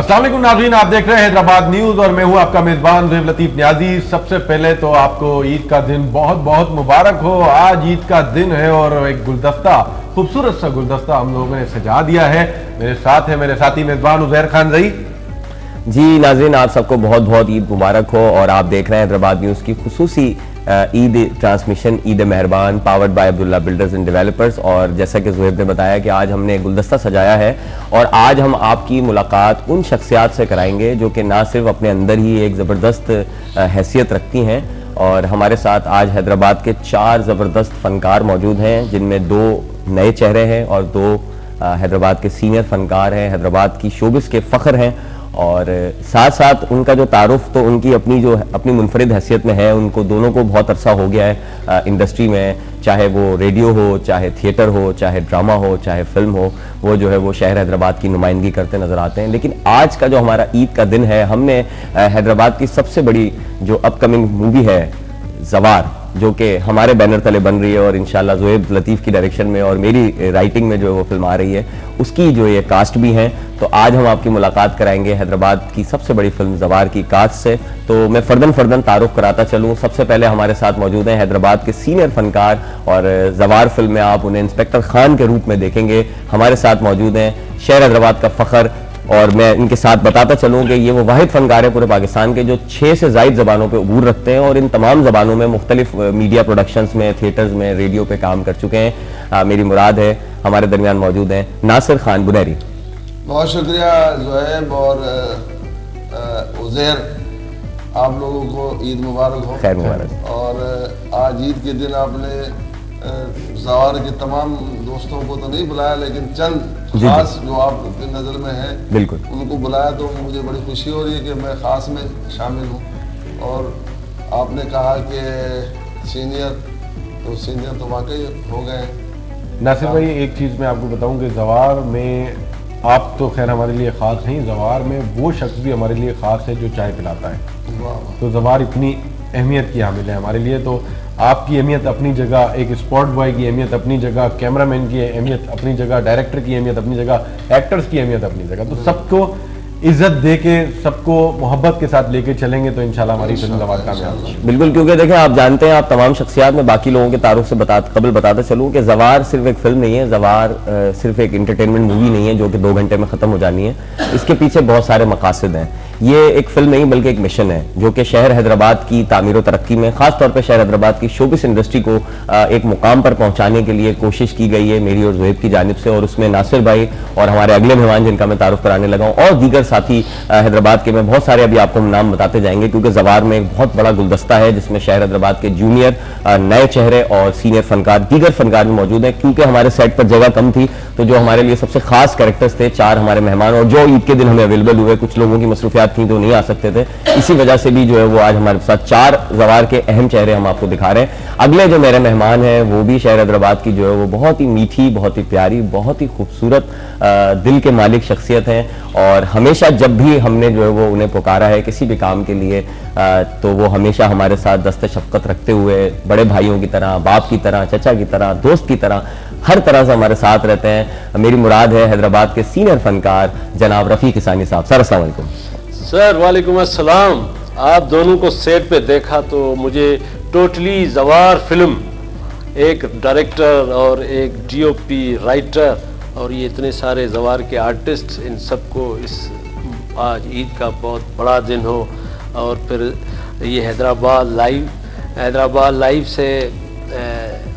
अस्सलाम वालेकुम नाज़रीन, आप देख रहे हैं हैदराबाद न्यूज और मैं हूं आपका मेजबान ज़ुहैब लतीफ न्याजी। सबसे पहले तो आपको ईद का दिन बहुत बहुत मुबारक हो। आज ईद का दिन है और एक गुलदस्ता, खूबसूरत सा गुलदस्ता हम लोगों ने सजा दिया है। मेरे साथ है मेरे साथी मेजबान उज़ैर खान रही। जी नाज़रीन, आप सबको बहुत बहुत ईद मुबारक हो और आप देख रहे हैं हैदराबाद न्यूज़ की खुसूसी ईद ट्रांसमिशन ईद मेहरबान powered by Abdullah builders and developers. और जैसा कि ज़ुहैब ने बताया कि आज हमने गुलदस्ता सजाया है और आज हम आपकी मुलाकात उन शख्सियात से कराएंगे जो कि ना सिर्फ अपने अंदर ही एक ज़बरदस्त हैसियत रखती हैं, और हमारे साथ आज हैदराबाद के 4 ज़बरदस्त फ़नकार मौजूद हैं, जिनमें 2 नए चेहरे हैं और 2 हैदराबाद के सीनियर फ़नकार हैं, हैदराबाद की शोबिस के फ़ख्र हैं। और साथ साथ उनका जो तारुफ तो उनकी अपनी मुनफरिद हैसियत में है। उनको दोनों को बहुत अरसा हो गया है इंडस्ट्री में, चाहे वो रेडियो हो, चाहे थिएटर हो, चाहे ड्रामा हो, चाहे फिल्म हो, वो जो है वो शहर हैदराबाद की नुमाइंदगी करते नज़र आते हैं। लेकिन आज का जो हमारा ईद का दिन है, हमने हैदराबाद की सबसे बड़ी जो अपकमिंग मूवी है ज़वार, जो कि हमारे बैनर तले बन रही है और इंशाल्लाह ज़ुहैब लतीफ़ की डायरेक्शन में और मेरी राइटिंग में जो है वो फिल्म आ रही है, उसकी जो ये कास्ट भी हैं। तो आज हम आपकी मुलाकात कराएंगे हैदराबाद की सबसे बड़ी फिल्म ज़वार की कास्ट से। तो मैं फर्दन तारुफ कराता चलूँ। सबसे पहले हमारे साथ मौजूद हैं हैदराबाद के सीनियर फ़नकार, और ज़वार फिल्म में आप उन्हें इंस्पेक्टर खान के रूप में देखेंगे। हमारे साथ मौजूद हैं शहर हैदराबाद का फ़ख्र, और मैं इनके साथ बताता चलूँ कि ये वो वाहिद फ़नकार है पूरे पाकिस्तान के जो 6 से ज़ायद ज़बानों पे अबूर रखते हैं और इन तमाम ज़बानों में मुख्तलिफ मीडिया प्रोडक्शंस में, थिएटर्स में, रेडियो पे काम कर चुके हैं। मेरी मुराद है हमारे दरमियान मौजूद हैं नासिर खान बुनैरी। बहुत शुक्रिया ज़ुहैब और उज़ैर, आप लोगों को ईद मुबारक हो। खैर मुबारक। और आज ईद के दिन आपने ज़वार के तमाम दोस्तों को तो नहीं बुलाया, लेकिन चंद खास जो आपकी नज़र में है बिल्कुल उनको बुलाया, तो मुझे बड़ी खुशी हो रही है कि मैं ख़ास में शामिल हूँ। और आपने कहा कि सीनियर तो वाकई हो गए। नासिर भाई, एक चीज़ मैं आपको बताऊं कि ज़वार में आप तो खैर हमारे लिए ख़ास नहीं, ज़वार में वो शख्स भी हमारे लिए ख़ास है जो चाय पिलाता है। तो ज़वार इतनी अहमियत की हामिल है हमारे लिए। तो आपकी अहमियत अपनी जगह, एक स्पॉट बॉय की अहमियत अपनी जगह, कैमरामैन की अहमियत अपनी जगह, डायरेक्टर की अहमियत अपनी जगह, एक्टर्स की अहमियत अपनी जगह। तो सबको इज्जत दे के, सबको मोहब्बत के साथ लेके चलेंगे तो इंशाल्लाह हमारी फिल्म ज़वार कामयाब होगी। बिल्कुल, क्योंकि देखें आप जानते हैं, आप तमाम शख्सियात में बाकी लोगों के तारुफ से कबल बताते चलूँ कि ज़वार सिर्फ एक फिल्म नहीं है, ज़वार सिर्फ एक इंटरटेनमेंट मूवी नहीं है जो कि 2 घंटे में ख़त्म हो जानी है। इसके पीछे बहुत सारे मकासद हैं। ये एक फिल्म नहीं बल्कि एक मिशन है जो कि शहर हैदराबाद की तामीर और तरक्की में, खास तौर पे शहर हैदराबाद की शोबिस इंडस्ट्री को एक मुकाम पर पहुंचाने के लिए कोशिश की गई है मेरी और ज़ुहैब की जानिब से। और उसमें नासिर भाई और हमारे अगले मेहमान जिनका मैं तारुफ कराने लगा हूँ और दीगर साथी हैदराबाद के, मैं बहुत सारे अभी आपको नाम बताते जाएंगे, क्योंकि ज़वार में एक बहुत बड़ा गुलदस्ता है जिसमें शहर हैदराबाद के जूनियर नए चेहरे और सीनियर फ़नकार, दीगर फ़नकार भी मौजूद हैं। क्योंकि हमारे सेट पर जगह कम थी तो जो हमारे लिए सबसे खास कैरेक्टर्स थे 4 हमारे मेहमान, और जो ईद के दिन हमें अवेलेबल हुए, कुछ लोगों की मसरूफियात थी तो नहीं आ सकते थे, इसी वजह से भी जो है वो आज हमारे साथ 4 ज़वार के अहम चेहरे हम आपको दिखा रहे हैं। अगले जो मेरे मेहमान हैं वो भी शहर हैदराबाद की जो है वो बहुत ही मीठी, बहुत ही प्यारी, बहुत ही खूबसूरत दिल के मालिक शख्सियत हैं। और हमेशा जब भी हमने जो है वो उन्हें पुकारा है किसी भी काम के लिए, तो वो हमेशा हमारे साथ दस्ते शफ़क़त रखते हुए बड़े भाइयों की तरह, बाप की तरह, चचा की तरह, दोस्त की तरह, हर तरह से हमारे साथ रहते हैं। मेरी मुराद है हैदराबाद के सीनियर फ़नकार जनाब रफ़ी किसानी साहब। सर अस्सलाम वालेकुम। सर वालेकुम अस्सलाम। आप दोनों को सेट पे देखा तो मुझे टोटली ज़वार फिल्म, एक डायरेक्टर और एक डीओपी राइटर और ये इतने सारे ज़वार के आर्टिस्ट, इन सबको इस आज ईद का बहुत बड़ा दिन हो। और फिर ये हैदराबाद लाइव से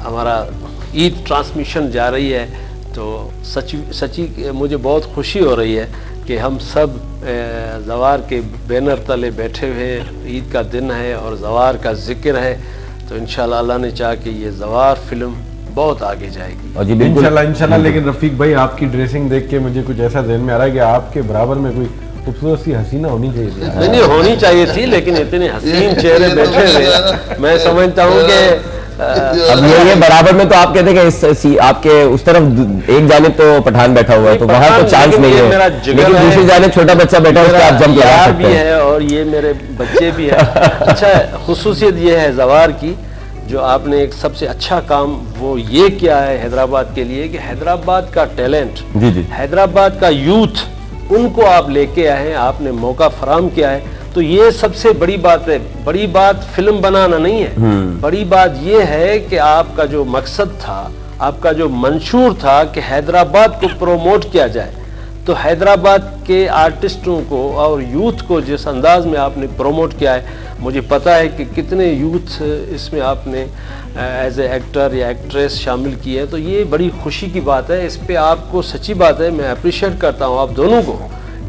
हमारा ईद ट्रांसमिशन जा रही है, तो सच्ची मुझे बहुत खुशी हो रही है कि हम सब ज़वार के बैनर तले बैठे हुए, ईद का दिन है और ज़वार का जिक्र है, तो इंशाल्लाह अल्लाह ने चाहा कि ये ज़वार फिल्म बहुत आगे जाएगी। और जी इंशाल्लाह। लेकिन रफ़ीक भाई, आपकी ड्रेसिंग देख के मुझे कुछ ऐसा ध्यान में आ रहा है कि आपके बराबर में कोई खूबसूरत सी हसीना होनी चाहिए। नहीं होनी चाहिए थी, लेकिन इतने हसीन चेहरे बैठे हुए, मैं समझता हूँ कि अब ये बराबर में तो आप कहते हैं कि आपके उस तरफ एक जानिब तो पठान बैठा हुआ है तो वहां तो चांस नहीं है, लेकिन दूसरी जानिब छोटा बच्चा बैठा है, उसका आप जंप लगा सकते हैं। है और ये मेरे बच्चे भी हैं। अच्छा, खुसूसियत ये है ज़वार की, जो आपने एक सबसे अच्छा काम वो ये किया है हैदराबाद के लिए कि हैदराबाद का टैलेंट, जी जी, हैदराबाद का यूथ उनको आप लेके आए हैं, आपने मौका फराम किया है, तो ये सबसे बड़ी बात है। बड़ी बात फिल्म बनाना नहीं है, बड़ी बात ये है कि आपका जो मकसद था, आपका जो मंशूर था कि हैदराबाद को प्रोमोट किया जाए, तो हैदराबाद के आर्टिस्टों को और यूथ को जिस अंदाज में आपने प्रोमोट किया है, मुझे पता है कि कितने यूथ इसमें आपने एज ए एक्टर या एक्ट्रेस शामिल किए हैं, तो ये बड़ी खुशी की बात है। इस पे आपको सच्ची बात है, मैं अप्रिशिएट करता हूँ आप दोनों को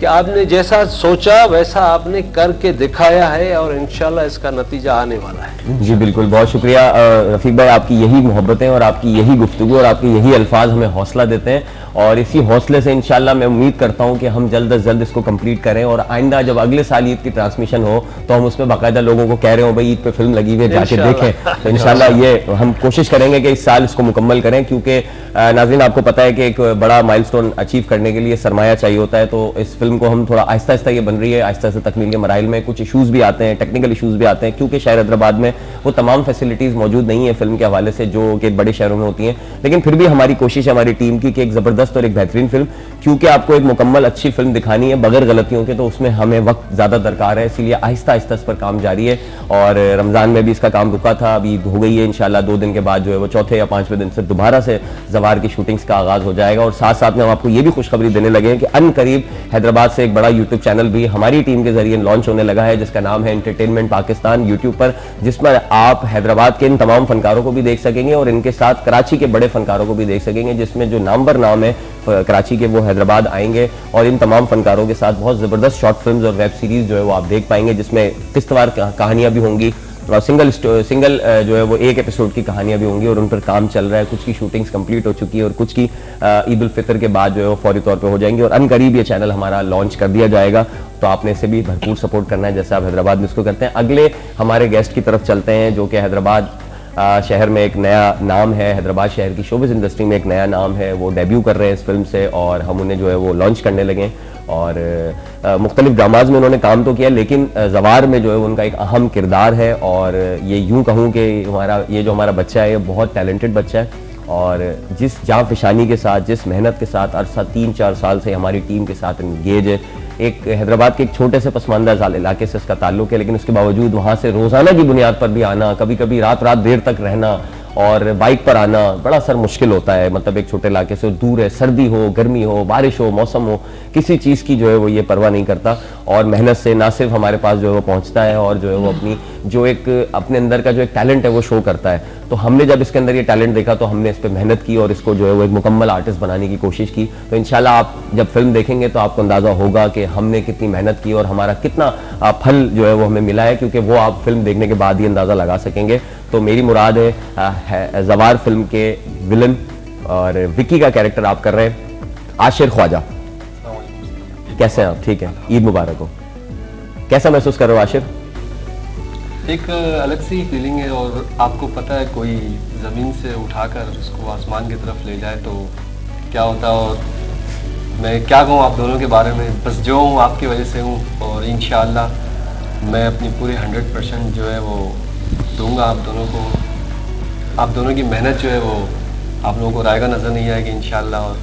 कि आपने जैसा सोचा वैसा आपने करके दिखाया है और इंशाल्लाह इसका नतीजा आने वाला है। जी बिल्कुल, बहुत शुक्रिया रफीक भाई, आपकी यही मोहब्बतें और आपकी यही गुफ्तगू और आपके यही अल्फाज हमें हौसला देते हैं, और इसी हौसले से इंशाल्लाह मैं उम्मीद करता हूं कि हम जल्द अज जल्द इसको कंप्लीट करें, और आइंदा जब अगले साल ईद की ट्रांसमिशन हो तो हम उसमें बाकायदा लोगों को कह रहे हो भाई ईद पे फिल्म लगी हुई है, जाके देखें। तो इंशाल्लाह ये हम कोशिश करेंगे कि इस साल इसको मुकम्मल करें, क्योंकि नाज़रीन आपको पता है कि एक बड़ा माइलस्टोन अचीव करने के लिए सरमाया चाहिए होता है। तो इस फिल्म को हम थोड़ा आहिस्ता आहिस्ता, ये बन रही है आहिस्ता आहिस्ता, तकमील के मराइल में कुछ इशूज़ भी आते हैं, टेक्निकल इशूज़ भी आते हैं, क्योंकि शहर हैदराबाद में वो तमाम फैसिलिटीज़ मौजूद नहीं है फिल्म के हवाले से जो कि बड़े शहरों में होती हैं। लेकिन फिर भी हमारी कोशिश है हमारी टीम की कि एक ज़बरदस्त और एक बेहतरीन फिल्म, क्योंकि आपको एक मुकम्मल अच्छी फिल्म दिखानी है बगैर गलतियों के, तो उसमें हमें वक्त ज़्यादा दरकार है, इसीलिए आहिस्ता आहिस्ता इस पर काम जारी है। और रमज़ान में भी इसका काम रुका था, अभी हो गई है इंशाल्लाह 2 दिन के बाद जो है वो चौथे या 5वें दिन से दोबारा से ज़वार की शूटिंग्स का आगाज़ हो जाएगा। और साथ साथ में हम आपको ये भी खुशखबरी देने लगे हैं कि अन करीब हैदराबाद से एक बड़ा यूट्यूब चैनल भी हमारी टीम के जरिए लॉन्च होने लगा है, जिसका नाम है एंटरटेनमेंट पाकिस्तान यूट्यूब पर, जिसमें आप हैदराबाद के इन तमाम फनकारों को भी देख सकेंगे और इनके साथ कराची के बड़े फनकारों को भी देख सकेंगे, जिसमें जो नामवर नाम है कराची के वो हैदराबाद आएंगे और इन तमाम फनकारों के साथ बहुत ज़बरदस्त शॉर्ट फिल्म्स और वेब सीरीज़ जो है वो आप देख पाएंगे, जिसमें किस्तवार कहानियाँ भी होंगी और सिंगल जो है वो एक एपिसोड की कहानियाँ भी होंगी, और उन पर काम चल रहा है। कुछ की शूटिंग्स कंप्लीट हो चुकी है और कुछ की ईद उल फितर के बाद जो है वो फौरी तौर पे हो जाएंगी, और अन करीब ये चैनल हमारा लॉन्च कर दिया जाएगा। तो आपने इसे भी भरपूर सपोर्ट करना है जैसे आप हैदराबाद में इसको करते हैं। अगले हमारे गेस्ट की तरफ चलते हैं, जो कि हैदराबाद शहर में एक नया नाम है, हैदराबाद शहर की शोबिज़ इंडस्ट्री में एक नया नाम है, वो डेब्यू कर रहे हैं इस फिल्म से, और हम उन्हें जो है वो लॉन्च करने लगे। और मुख्तलिफ ड्रामाज में उन्होंने काम तो किया, लेकिन ज़वार में जो है उनका एक अहम किरदार है। और ये यूँ कहूँ कि ये जो हमारा बच्चा है ये बहुत टैलेंटेड बच्चा है, और जिस जाँ फिशानी के साथ, जिस मेहनत के साथ अरसा 3-4 साल से हमारी टीम के साथ इंगेज है। एक हैदराबाद के एक छोटे से पसमानदा इलाके से इसका ताल्लुक है, लेकिन उसके बावजूद वहाँ से रोज़ाना की बुनियाद पर भी आना, कभी कभी रात देर तक रहना और बाइक पर आना बड़ा सर मुश्किल होता है। मतलब एक छोटे इलाके से दूर है, सर्दी हो, गर्मी हो, बारिश हो, मौसम हो, किसी चीज़ की जो है वो ये परवाह नहीं करता, और मेहनत से ना सिर्फ हमारे पास जो है वो पहुँचता है और जो है वो अपने अंदर का जो एक टैलेंट है वो शो करता है। तो हमने जब इसके अंदर ये टैलेंट देखा तो हमने इस पर मेहनत की और इसको जो है वो एक मुकम्मल आर्टिस्ट बनाने की कोशिश की। तो इंशाल्लाह आप जब फिल्म देखेंगे तो आपको अंदाज़ा होगा कि हमने कितनी मेहनत की और हमारा कितना फल जो है वो हमें मिला है, क्योंकि वो आप फिल्म देखने के बाद ही अंदाज़ा लगा सकेंगे। तो मेरी मुराद है ज़वार फिल्म के विलन और विक्की का कैरेक्टर आप कर रहे हैं आशिर ख्वाजा। कैसे हैं आप? ठीक है, ईद मुबारक हो। कैसा महसूस कर रहे हो आशिर? एक अलग सी फीलिंग है, और आपको पता है कोई ज़मीन से उठाकर उसको आसमान की तरफ ले जाए तो क्या होता है। और मैं क्या कहूँ आप दोनों के बारे में, बस जो हूँ आपकी वजह से हूँ, और इंशाअल्लाह मैं अपनी पूरी 100% जो है वो दूंगा आप दोनों को। आप दोनों की मेहनत जो है वो आप लोगों को रायगा नज़र नहीं आएगी इंशाअल्लाह, और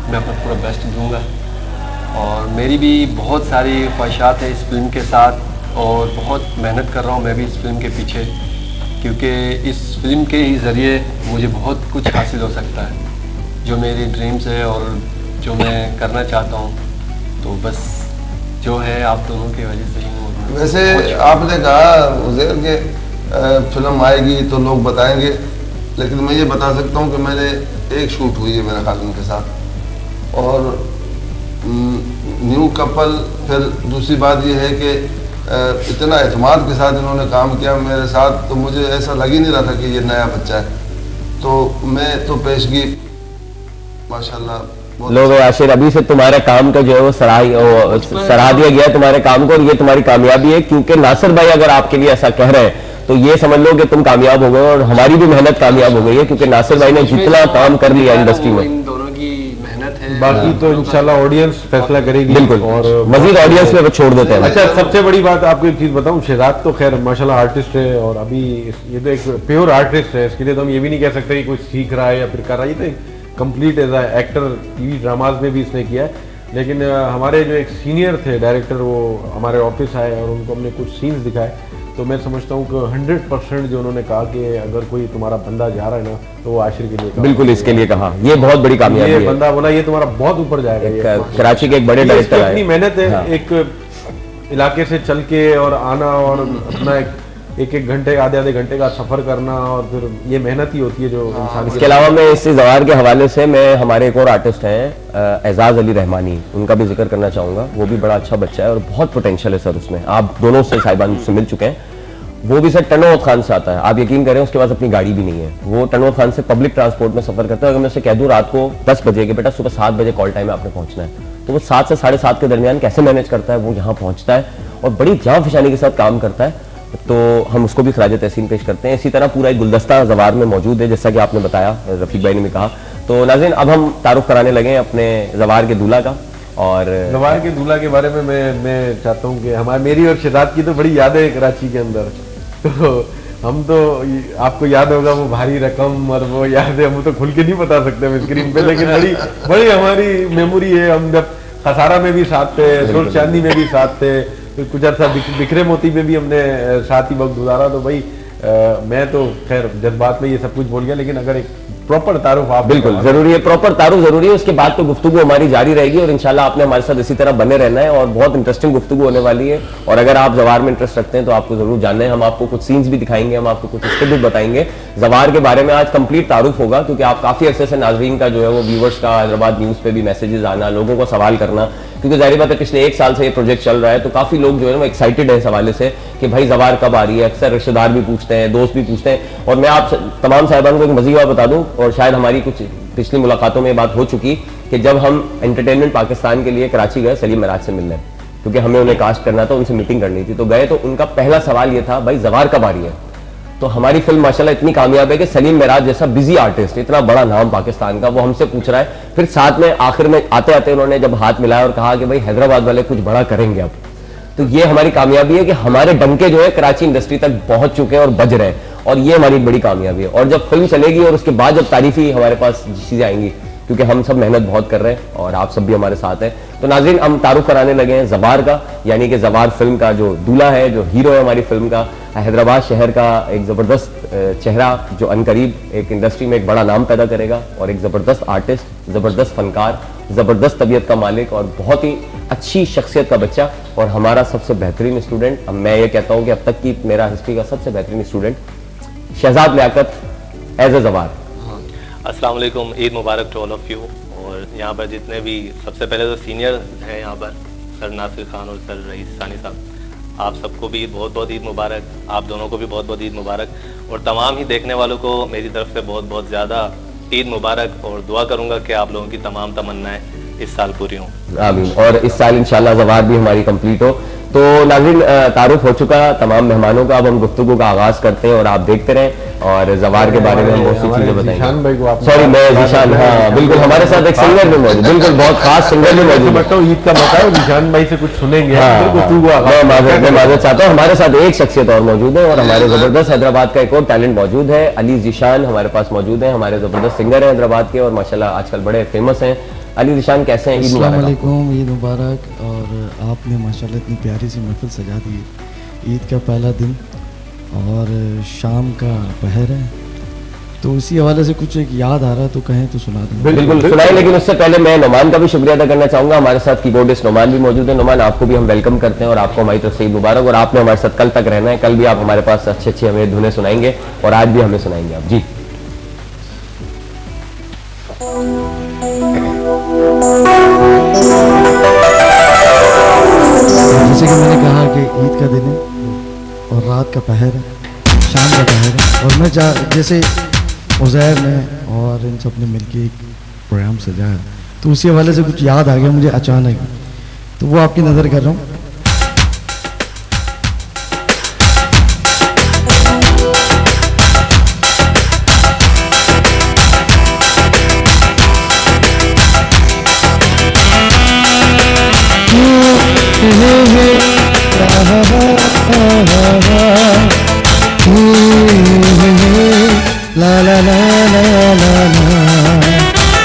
मैं अपना पूरा बेस्ट दूंगा। और मेरी भी बहुत सारी ख्वाहिशात हैं इस फिल्म के साथ, और बहुत मेहनत कर रहा हूँ मैं भी इस फिल्म के पीछे, क्योंकि इस फिल्म के ही ज़रिए मुझे बहुत कुछ हासिल हो सकता है जो मेरी ड्रीम्स है और जो मैं करना चाहता हूँ। तो बस जो है आप दोनों की वजह से ही। वैसे आपने कहा उज़ैर के फिल्म आएगी तो लोग बताएंगे, लेकिन मैं ये बता सकता हूँ कि मैंने एक शूट हुई है मेरे ख्याल उनके साथ, और न्यू कपल। फिर दूसरी बात ये है कि इतना एतमाद के साथ इन्होंने काम किया मेरे साथ, तो मुझे ऐसा लग ही नहीं रहा था कि ये नया बच्चा है। तो मैं तो पेशगी माशाल्लाह। लोग आशिर, अभी से तुम्हारे काम का जो है वो सराहा दिया गया तुम्हारे काम को, और ये तुम्हारी कामयाबी है, क्योंकि नासिर भाई अगर आपके लिए ऐसा कह रहे हैं तो ये समझ लो कि तुम कामयाब हो गए, और हमारी भी मेहनत कामयाब हो गई है, क्योंकि नासिर भाई ने जितना काम कर लिया इंडस्ट्री में। इन दोनों की मेहनत है, बाकी तो इंशाल्लाह ऑडियंस फैसला करेगी। बिल्कुल, और मजीद ऑडियंस में छोड़ देते हैं। अच्छा, सबसे बड़ी बात आपको एक चीज बताऊं, शहजाद तो खैर माशाल्लाह आर्टिस्ट है, और अभी ये तो एक प्योर आर्टिस्ट है। इसके लिए तो हम ये भी नहीं कह सकते कि कोई सीख रहा है या फिर कर रहा है, ये तो complete as actor TV dramas में भी इसने किया है। लेकिन हमारे जो एक सीनियर थे डायरेक्टर, वो हमारे ऑफिस आए और उनको हमने कुछ सीन्स दिखाए, तो मैं समझता हूँ कि 100% जो उन्होंने कहा कि अगर कोई तुम्हारा बंदा जा रहा है ना तो वो आशिर के लिए कहा। बिल्कुल इसके लिए कहा, ये बहुत बड़ी कामयाबी ये है। बंदा बोला ये तुम्हारा बहुत ऊपर जाएगा। ये कराची के एक बड़े ये डायरेक्टर इतनी आए। मेहनत है, हाँ। एक इलाके से चल के और आना और अपना एक घंटे आधे घंटे का सफर करना, और फिर ये मेहनत ही होती है जो इंसान इसके अलावा मैं इस जवार के हवाले से मैं हमारे एक और आर्टिस्ट हैं एजाज अली रहमानी, उनका भी जिक्र करना चाहूँगा। वो भी बड़ा अच्छा बच्चा है और बहुत पोटेंशियल है सर उसमें। आप दोनों से साहिबान से मिल चुके हैं। वो भी सर टनोवत खान से आता है, आप यकीन करें उसके पास अपनी गाड़ी भी नहीं है। वो टनोवत खान से पब्लिक ट्रांसपोर्ट में सफर करता है। अगर मैं उसे कह दूँ रात को 10 बजे के बेटा सुबह 7 बजे कॉल टाइम में आपने पहुंचना है, तो वो 7 से 7:30 के दरमियान कैसे मैनेज करता है, वो यहाँ पहुंचता है और बड़ी जान फिशानी के साथ काम करता है। तो हम उसको भी खराज तहसीन पेश करते हैं। इसी तरह पूरा एक गुलदस्ता जवार में मौजूद है, जैसा कि आपने बताया, रफीक भाई ने भी कहा। तो नाज़रीन अब हम तारुफ कराने लगे हैं अपने जवार के दूल्हा का। और जवार के दूल्हा के बारे में मैं चाहता हूँ कि मेरी और शहजाद की तो बड़ी यादें है कराची के अंदर। तो हम तो आपको याद होगा वो भारी रकम और वो यादें हम तो खुल के नहीं बता सकते हम स्क्रीन पे, लेकिन बड़ी हमारी मेमोरी है। हम जब खसारा में भी साथ थे, सुर चांदी में भी साथ थे, फिर कुछ अर्सा बिखरे मोती में भी हमने साथ ही वक्त गुजारा। तो भाई मैं तो खैर जज्बात में ये सब कुछ बोल गया, लेकिन अगर एक प्रॉपर तारुफ आप बिल्कुल जरूरी है, प्रॉपर तारुफ जरूरी है। उसके बाद तो गुफ्तगू हमारी जारी रहेगी और इंशाल्लाह आपने हमारे साथ इसी तरह बने रहना है और बहुत इंटरेस्टिंग गुफ्तगू होने वाली है। और अगर आप जवार में इंटरेस्ट रखते हैं तो आपको जरूर जानना है। हम आपको कुछ सीन्स भी दिखाएंगे, हम आपको कुछ इसके भी बताएंगे। जवार के बारे में आज कंप्लीट तारुफ होगा, क्योंकि आप काफी अरसे से नाजरीन का जो है वो व्यूवर्स का हैदराबाद न्यूज पे भी मैसेजेस आना, लोगों को सवाल करना, क्योंकि जाहिर बात है पिछले 1 साल से ये प्रोजेक्ट चल रहा है, तो काफी लोग जो है वो एक्साइटेड है इस हवाले से कि भाई जवार कब आ रही है। अक्सर रिश्तेदार भी पूछते हैं, दोस्त भी पूछते हैं। और मैं आप तमाम साहिबान को एक मज़ीद बात बता दूं, और शायद हमारी कुछ पिछली मुलाकातों में बात हो चुकी कि जब हम एंटरटेनमेंट पाकिस्तान के लिए कराची गए सलीम मराज से मिलने, क्योंकि हमें उन्हें कास्ट करना था, उनसे मीटिंग करनी थी, तो गए तो उनका पहला सवाल ये था भाई जवार कब आ रही है। तो हमारी फिल्म माशाल्लाह इतनी कामयाब है कि सलीम मेराज जैसा बिजी आर्टिस्ट, इतना बड़ा नाम पाकिस्तान का, वो हमसे पूछ रहा है। फिर साथ में आखिर में आते आते उन्होंने जब हाथ मिलाया और कहा कि भाई हैदराबाद वाले कुछ बड़ा करेंगे अब। तो ये हमारी कामयाबी है कि हमारे डंके जो है कराची इंडस्ट्री तक पहुंच चुके हैं और बज रहे हैं, और ये हमारी बड़ी कामयाबी है। और जब फिल्म चलेगी और उसके बाद जब तारीफी हमारे पास चीजें आएंगी, क्योंकि हम सब मेहनत बहुत कर रहे हैं और आप सब भी हमारे साथ हैं। तो नाज़रीन हम तारुफ कराने लगे हैं जवार का, यानी कि जवार फिल्म का जो दूल्हा है, जो हीरो है हमारी फिल्म का, हैदराबाद शहर का एक ज़बरदस्त चेहरा जो अनकरीब एक इंडस्ट्री में एक बड़ा नाम पैदा करेगा, और एक ज़बरदस्त आर्टिस्ट, ज़बरदस्त फनकार, ज़बरदस्त तबीयत का मालिक और बहुत ही अच्छी शख्सियत का बच्चा, और हमारा सबसे बेहतरीन स्टूडेंट। अब मैं ये कहता हूँ कि अब तक की मेरा हिस्ट्री का सबसे बेहतरीन student Shahzad Liaquat as a जवार। अस्सलाम वालेकुम, ईद मुबारक टू ऑल ऑफ यू। और यहाँ पर जितने भी सबसे पहले तो सीनियर हैं यहाँ पर, सर नासिर खान और सर रईस सानी साहब, आप सबको भी बहुत बहुत ईद मुबारक। आप दोनों को भी बहुत बहुत ईद मुबारक, और तमाम ही देखने वालों को मेरी तरफ से बहुत बहुत ज़्यादा ईद मुबारक। और दुआ करूँगा कि आप लोगों की तमाम तमन्नाएं इस साल पूरी हों। आमीन। और इस साल इंशाल्लाह जवार भी हमारी कंप्लीट हो। तो नाज़रीन तारुफ हो चुका तमाम मेहमानों का, अब हम गुफ्तगू का आगाज करते हैं और आप देखते रहें और जवार के बारे में हम बहुत सी चीजें बताएंगे। सॉरी मैं जीशान, हाँ बिल्कुल हमारे साथ एक सिंगर भी मौजूद, बिल्कुल बहुत खास सिंगर भी मौजूद है। ईद का मौका है, जीशान भाई से कुछ सुनेंगे। मैं माजरत चाहता हूँ। हमारे साथ एक शख्सियत और मौजूद है और हमारे जबरदस्त हैदराबाद का एक और टैलेंट मौजूद है, अली जीशान हमारे पास मौजूद है। हमारे जबरदस्त सिंगर है हैदराबाद के और माशाल्लाह आजकल बड़े फेमस हैं। अली जीशान कैसे हैं? अस्सलाम वालेकुम, ईद मुबारक। और आपने माशाल्लाह इतनी प्यारी सी महफिल सजा दी है। ईद का पहला दिन और शाम का पहर है, तो इसी हवाले से कुछ एक याद आ रहा है तो कहें तो सुना दें। बिल्कुल सुनाए, लेकिन उससे पहले मैं नोमान का भी शुक्रिया अदा करना चाहूंगा। हमारे साथ कीबोर्डिस्ट नोमान भी मौजूद है। नोमान आपको भी हम वेलकम करते हैं और आपको हमारी तरफ से ईद मुबारक। और आपने हमारे साथ कल तक रहना है, कल भी आप हमारे पास अच्छी अच्छी हमें धुनें सुनाएंगे और आज भी हमें सुनाएंगे आप। जी जैसे कि मैंने कहा कि ईद का दिन है और रात का पहर है, शाम का पहर है, और मैं जैसे उज़ैर ने और इन सब ने मिलकर एक प्रोग्राम सजाया, तो उसी हवाले से कुछ याद आ गया मुझे अचानक, तो वो आपकी नज़र कर रहा हूँ। ला ला ला ला ला ला,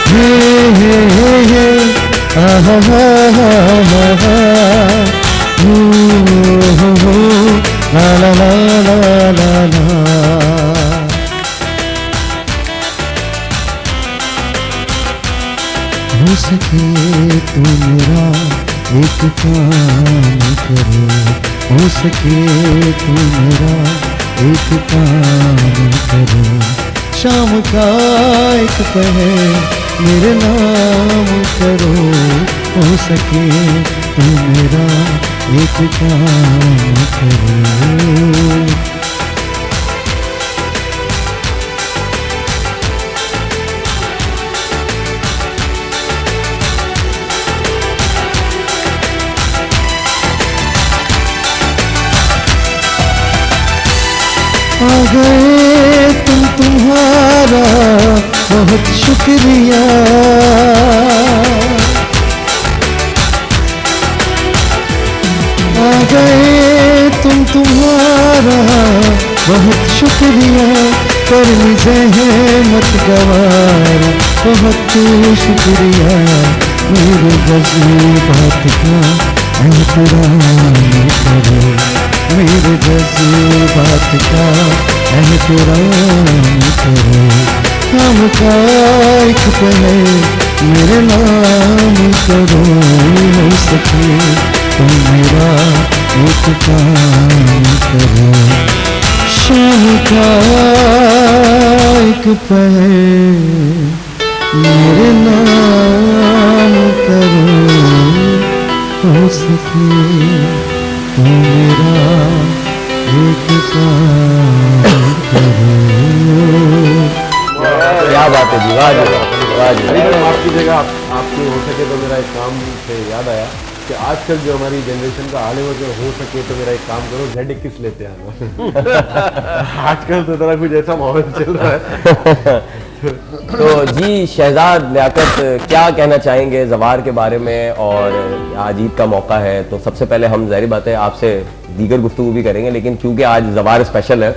हे हे हे हे, आहा हा हा हा हा ला ला ला ला ला ला। हो सके तो मेरा एक काम करो, हो सके तो मेरा एक काम करो, शाम का एक पहर मेरे नाम करो, हो सके तो मेरा एक काम करो। आ गए तुम्हारा बहुत शुक्रिया, आ गए तुम्हारा बहुत शुक्रिया, कर ली ज़हमत गवार बहुत शुक्रिया, मेरे जज्बात का एहतराम करो, मेरे जज्बात का एहतराम करो, हम का एक पहर मेरे नाम करो, हो सके तो मेरा एक काम करो, शाम का एक पहर मेरे नाम करो, हो सके तो मेरा एक काम करो। क्या बात है जी, वाह जी वाह जी। माफ कीजिएगा, आपके हो सके तो मेरा एक काम से याद आया कि आजकल जो हमारी जनरेशन का हाल है वो, जो हो सके तो मेरा एक काम करो Z21 लेते हैं। आजकल तो तरह कुछ ऐसा माहौल चल रहा है। तो जी शहजाद लियाकत, क्या कहना चाहेंगे ज़वार के बारे में? और आज ईद का मौका है तो सबसे पहले हम ज़ाहिर बात है आपसे दीगर गुफ्तगू भी करेंगे, लेकिन क्योंकि आज ज़वार स्पेशल है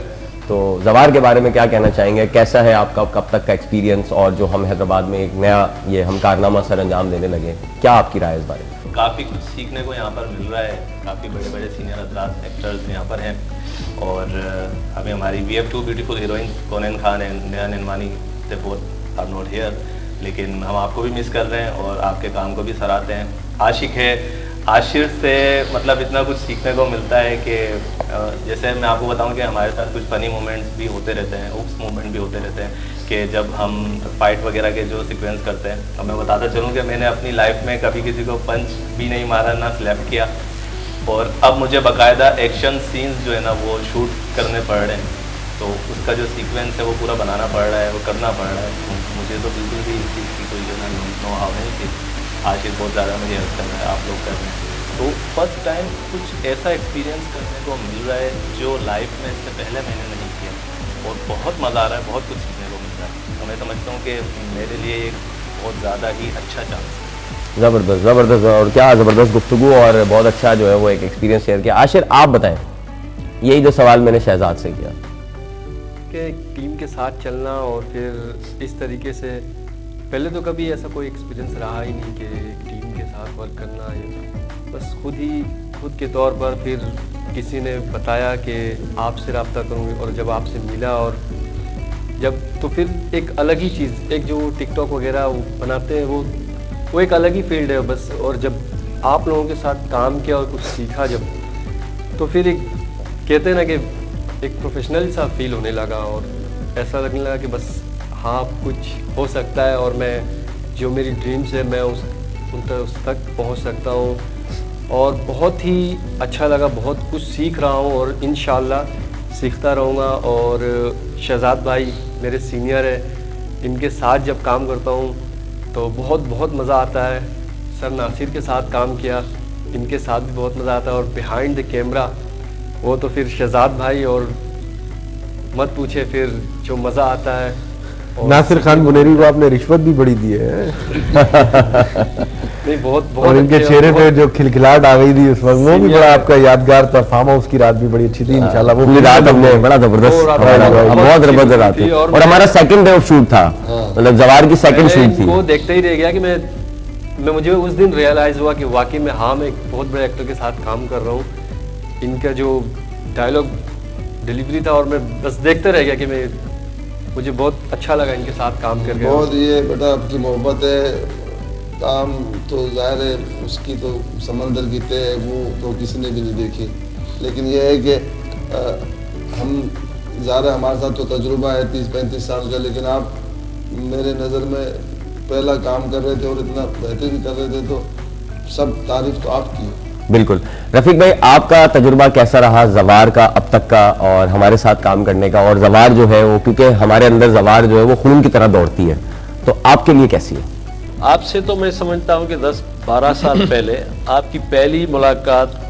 तो ज़वार के बारे में क्या कहना चाहेंगे? कैसा है आपका कब तक का एक्सपीरियंस, और जो हम हैदराबाद में एक नया ये हम कारनामा सर अंजाम देने लगे, क्या आपकी राय है इस बारे में? काफ़ी कुछ सीखने को यहाँ पर मिल रहा है, काफ़ी बड़े बड़े सीनियर हज़रात एक्टर्स यहाँ पर हैं, और अभी हमारी we have two beautiful heroines, Konain Khan and Neha Ninwani, they both are not here, लेकिन हम आपको भी मिस कर रहे हैं और आपके काम को भी सराहते हैं। आशिक है, आशिर से मतलब इतना कुछ सीखने को मिलता है कि जैसे मैं आपको बताऊं कि हमारे साथ कुछ फ़नी मोमेंट्स भी होते रहते हैं, उप्स मोमेंट भी होते रहते हैं कि जब हम फाइट वगैरह के जो सीक्वेंस करते हैं, अब मैं बताता चलूं कि मैंने अपनी लाइफ में कभी किसी को पंच भी नहीं मारा, ना स्लैप किया, और अब मुझे बाकायदा एक्शन सीन्स जो है ना वो शूट करने पड़ रहे हैं, तो उसका जो सीक्वेंस है वो पूरा बनाना पड़ रहा है, वो करना पड़ रहा है। मुझे तो बिल्कुल भी इस चीज़ की कोई जो है नो हाव है कि आशिर बहुत ज़्यादा मुझे हेल्प कर रहा है, आप लोग कर रहे हैं, तो फर्स्ट टाइम कुछ ऐसा एक्सपीरियंस करने को मिल रहा है जो लाइफ में इससे पहले मैंने नहीं किया, और बहुत मज़ा आ रहा है, बहुत कुछ सीखने को मिल रहा है। तो मैं समझता हूँ कि मेरे लिए एक बहुत ज़्यादा ही अच्छा चांस है। ज़बरदस्त ज़बरदस्त, और क्या ज़बरदस्त गुफ्तगू, और बहुत अच्छा जो है वो एक एक्सपीरियंस शेयर किया। आशिर आप बताएं, यही जो सवाल मैंने शहजाद से किया कि टीम के साथ चलना और फिर इस तरीके से, पहले तो कभी ऐसा कोई एक्सपीरियंस रहा ही नहीं कि टीम के साथ वर्क करना, बस खुद के तौर पर फिर किसी ने बताया कि आपसे रब्ता करूँगी, और जब आपसे मिला और जब तो फिर एक अलग ही चीज़, एक जो टिकटॉक वगैरह बनाते हैं वो एक अलग ही फील्ड है बस, और जब आप लोगों के साथ काम किया और कुछ सीखा जब, तो फिर एक कहते हैं ना कि एक प्रोफेशनल सा फील होने लगा, और ऐसा लगने लगा कि बस हाँ कुछ हो सकता है, और मैं जो मेरी ड्रीम्स है मैं उस तक पहुंच सकता हूं, और बहुत ही अच्छा लगा, बहुत कुछ सीख रहा हूं और इंशाल्लाह सीखता रहूँगा। और शहजाद भाई मेरे सीनियर है, इनके साथ जब काम करता हूं तो बहुत मज़ा आता है। सर नासिर के साथ काम किया, इनके साथ भी बहुत मज़ा आता है, और बिहाइंड द कैमरा वो तो फिर शहजाद भाई, और मत पूछे फिर जो मज़ा आता है। नासिर खान बुनेरी को आपने रिश्वत भी बड़ी दी है। नहीं बहुत और इनके चेहरे पे जो खिलखिलाहट आ गई थी उस वक्त, वो भी बड़ा आपका यादगार था। फार्म हाउस की रात भी बड़ी अच्छी थी, इंशाल्लाह वो पूरी रात हमने बड़ा जबरदस्त, बहुत जबरदस्त रात थी, और हमारा सेकंड डे ऑफ शूट था, मतलब जवार की सेकंड शूट थी। वो देखते ही रह गया कि मुझे उस दिन रियलाइज़ हुआ कि वाकई में हाँ, मैं एक बहुत बड़े एक्टर के साथ काम कर रहा हूँ। इनका जो डायलॉग डिलीवरी था और मैं बस देखते रह गया कि मुझे बहुत अच्छा लगा इनके साथ काम करके। बहुत, ये बेटा आपकी मोहब्बत है, काम तो जाहिर है उसकी तो समंदर की तय है, वो तो किसी ने भी नहीं देखी। लेकिन ये है कि हम ज़्यादा, हमारे साथ तो तजुर्बा है 30-35 साल का, लेकिन आप मेरे नज़र में पहला काम कर रहे थे और इतना बेहतरीन कर रहे थे, तो सब तारीफ तो आपकी है। बिल्कुल। रफीक भाई, आपका तजुर्बा कैसा रहा जवार का अब तक का और हमारे साथ काम करने का? और जवार जो है वो, क्योंकि हमारे अंदर जवार जो है वो खून की तरह दौड़ती है, तो आपके लिए कैसी है? आपसे तो मैं समझता हूँ कि 10-12 साल पहले आपकी पहली मुलाकात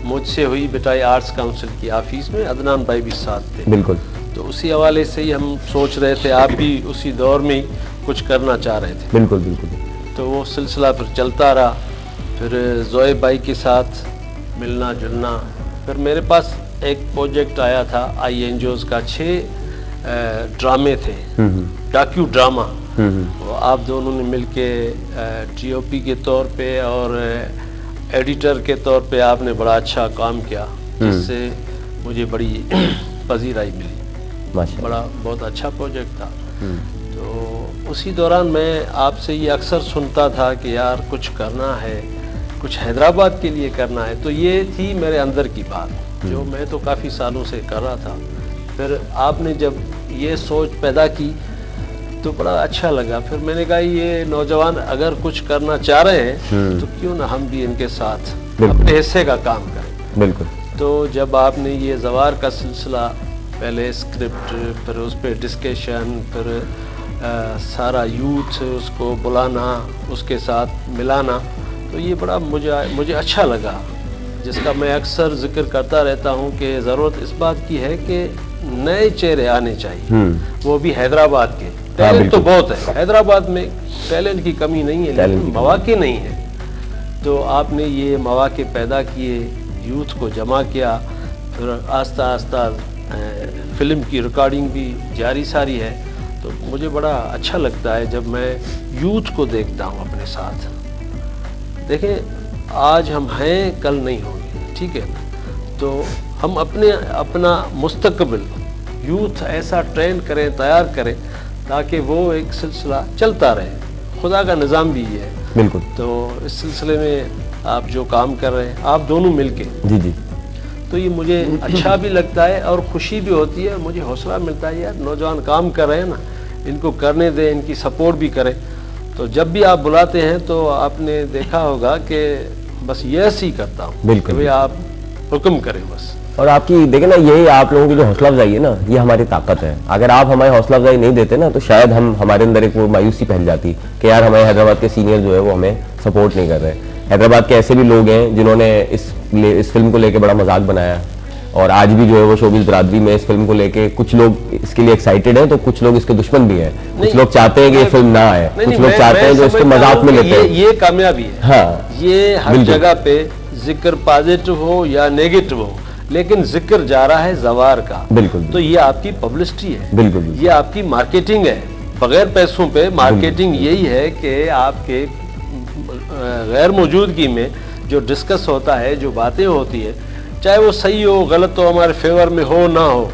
मुझसे हुई बिटाई आर्ट्स काउंसिल की ऑफिस में, अदनान भाई भी साथ थे। बिल्कुल। तो उसी हवाले से ही हम सोच रहे थे, आप भी उसी दौर में ही कुछ करना चाह रहे थे। बिल्कुल बिल्कुल। तो वो सिलसिला फिर चलता रहा, फिर जोएब भाई के साथ मिलना जुलना, फिर मेरे पास एक प्रोजेक्ट आया था आई एनजीओज का, 6 ड्रामे थे, डॉक्यू ड्रामा। वो आप दोनों ने मिलके टीओपी के तौर पे और एडिटर के तौर पे आपने बड़ा अच्छा काम किया, जिससे मुझे बड़ी पजीराई मिली। माशाअल्लाह। बड़ा बहुत अच्छा प्रोजेक्ट था। तो उसी दौरान मैं आपसे ये अक्सर सुनता था कि यार कुछ करना है, कुछ हैदराबाद के लिए करना है। तो ये थी मेरे अंदर की बात, जो मैं तो काफ़ी सालों से कर रहा था। फिर आपने जब ये सोच पैदा की तो बड़ा अच्छा लगा। फिर मैंने कहा ये नौजवान अगर कुछ करना चाह रहे हैं तो क्यों ना हम भी इनके साथ अपने हिस्से का काम करें। बिल्कुल। तो जब आपने ये जवार का सिलसिला, पहले स्क्रिप्ट, फिर उस पर डिस्कशन, फिर सारा यूथ उसको बुलाना, उसके साथ मिलाना, तो ये बड़ा मुझे अच्छा लगा, जिसका मैं अक्सर जिक्र करता रहता हूँ कि ज़रूरत इस बात की है कि नए चेहरे आने चाहिए, वो भी हैदराबाद के। टैलेंट तो बहुत है हैदराबाद में, टैलेंट की कमी नहीं है, लेकिन मौके नहीं है। तो आपने ये मौके पैदा किए, यूथ को जमा किया, फिर आस्ता आस्ता फिल्म की रिकॉर्डिंग भी जारी सारी है। तो मुझे बड़ा अच्छा लगता है जब मैं यूथ को देखता हूँ अपने साथ। देखें, आज हम हैं, कल नहीं होंगे, ठीक है ना? तो हम अपना मुस्तकबिल यूथ ऐसा ट्रेन करें, तैयार करें, ताकि वो एक सिलसिला चलता रहे। खुदा का निज़ाम भी ये है। बिल्कुल। तो इस सिलसिले में आप जो काम कर रहे हैं, आप दोनों मिलके, जी जी, तो ये मुझे अच्छा भी लगता है और खुशी भी होती है, मुझे हौसला मिलता है, यार नौजवान काम कर रहे हैं ना, इनको करने दें, इनकी सपोर्ट भी करें। तो जब भी आप बुलाते हैं तो आपने देखा होगा कि बस यस ही करता हूँ। बिल्कुल। भाई आप हुक्म करें बस। और आपकी देखें ना, यही आप लोगों की जो हौसला अफजाई है ना, ये हमारी ताकत है। अगर आप हमारी हौसला अफजाई नहीं देते ना, तो शायद हमारे अंदर एक वो मायूसी फैल जाती कि यार हमारे हैदराबाद के सीनियर जो है वो हमें सपोर्ट नहीं कर रहे। हैदराबाद के ऐसे भी लोग हैं जिन्होंने इस फिल्म को लेकर बड़ा मजाक बनाया, और आज भी जो है वो शोबिज़ बरादरी में इस फिल्म को लेके कुछ लोग इसके लिए एक्साइटेड हैं, तो कुछ लोग इसके दुश्मन भी हैं। कुछ लोग चाहते हैं कि ये फिल्म ना आए, कुछ लोग चाहते हैं जो इसको मजाक में लेते हैं। ये कामयाबी है। हाँ, ये हर जगह पे जिक्र पॉजिटिव हो या नेगेटिव हो, लेकिन जिक्र जा रहा है जवार का। बिल्कुल। तो ये आपकी पब्लिसिटी है। बिल्कुल। ये आपकी मार्केटिंग है, बगैर पैसों पे मार्केटिंग यही है कि आपके गैर मौजूदगी में जो डिस्कस होता है, जो बातें होती है, चाहे वो सही हो गलत हो, हमारे फेवर में हो ना हो,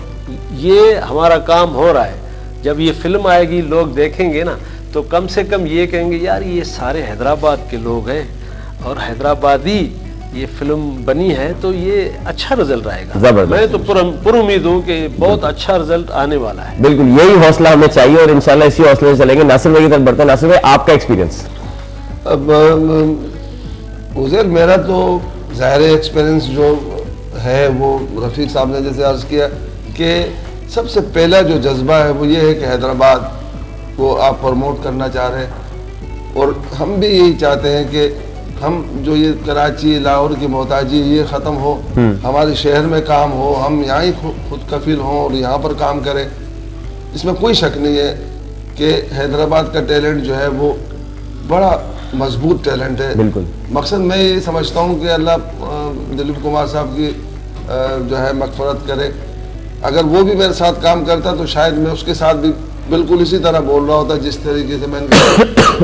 ये हमारा काम हो रहा है। जब ये फिल्म आएगी, लोग देखेंगे ना, तो कम से कम ये कहेंगे यार ये सारे हैदराबाद के लोग हैं और हैदराबादी ये फिल्म बनी है, तो ये अच्छा रिजल्ट आएगा। मैं तो पूरी उम्मीद हूँ कि बहुत अच्छा रिजल्ट आने वाला है। बिल्कुल, यही हौसला हमें चाहिए और इंशाल्लाह इसी हौसले से चलेंगे। नासिर भाई की तरफ बढ़ते हैं। नासिर भाई, आपका एक्सपीरियंस? अब उज़ैर, मेरा तो ज़ाहिर एक्सपीरियंस जो है वो रफ़ीक साहब ने जैसे अर्ज़ किया कि सबसे पहला जो जज्बा है वो ये है कि हैदराबाद को आप प्रमोट करना चाह रहे हैं, और हम भी यही चाहते हैं कि हम जो ये कराची लाहौर की मोहताजी ये ख़त्म हो, हमारे शहर में काम हो, हम यहाँ ही खुद कफील हों और यहाँ पर काम करें। इसमें कोई शक नहीं है कि हैदराबाद का टैलेंट जो है वो बड़ा मजबूत टैलेंट है। बिल्कुल। मकसद मैं ये समझता हूँ कि अल्लाह दिलीप कुमार साहब की जो है मग़फ़िरत करे। अगर वो भी मेरे साथ काम करता तो शायद मैं उसके साथ भी बिल्कुल इसी तरह बोल रहा होता जिस तरीके से मैंने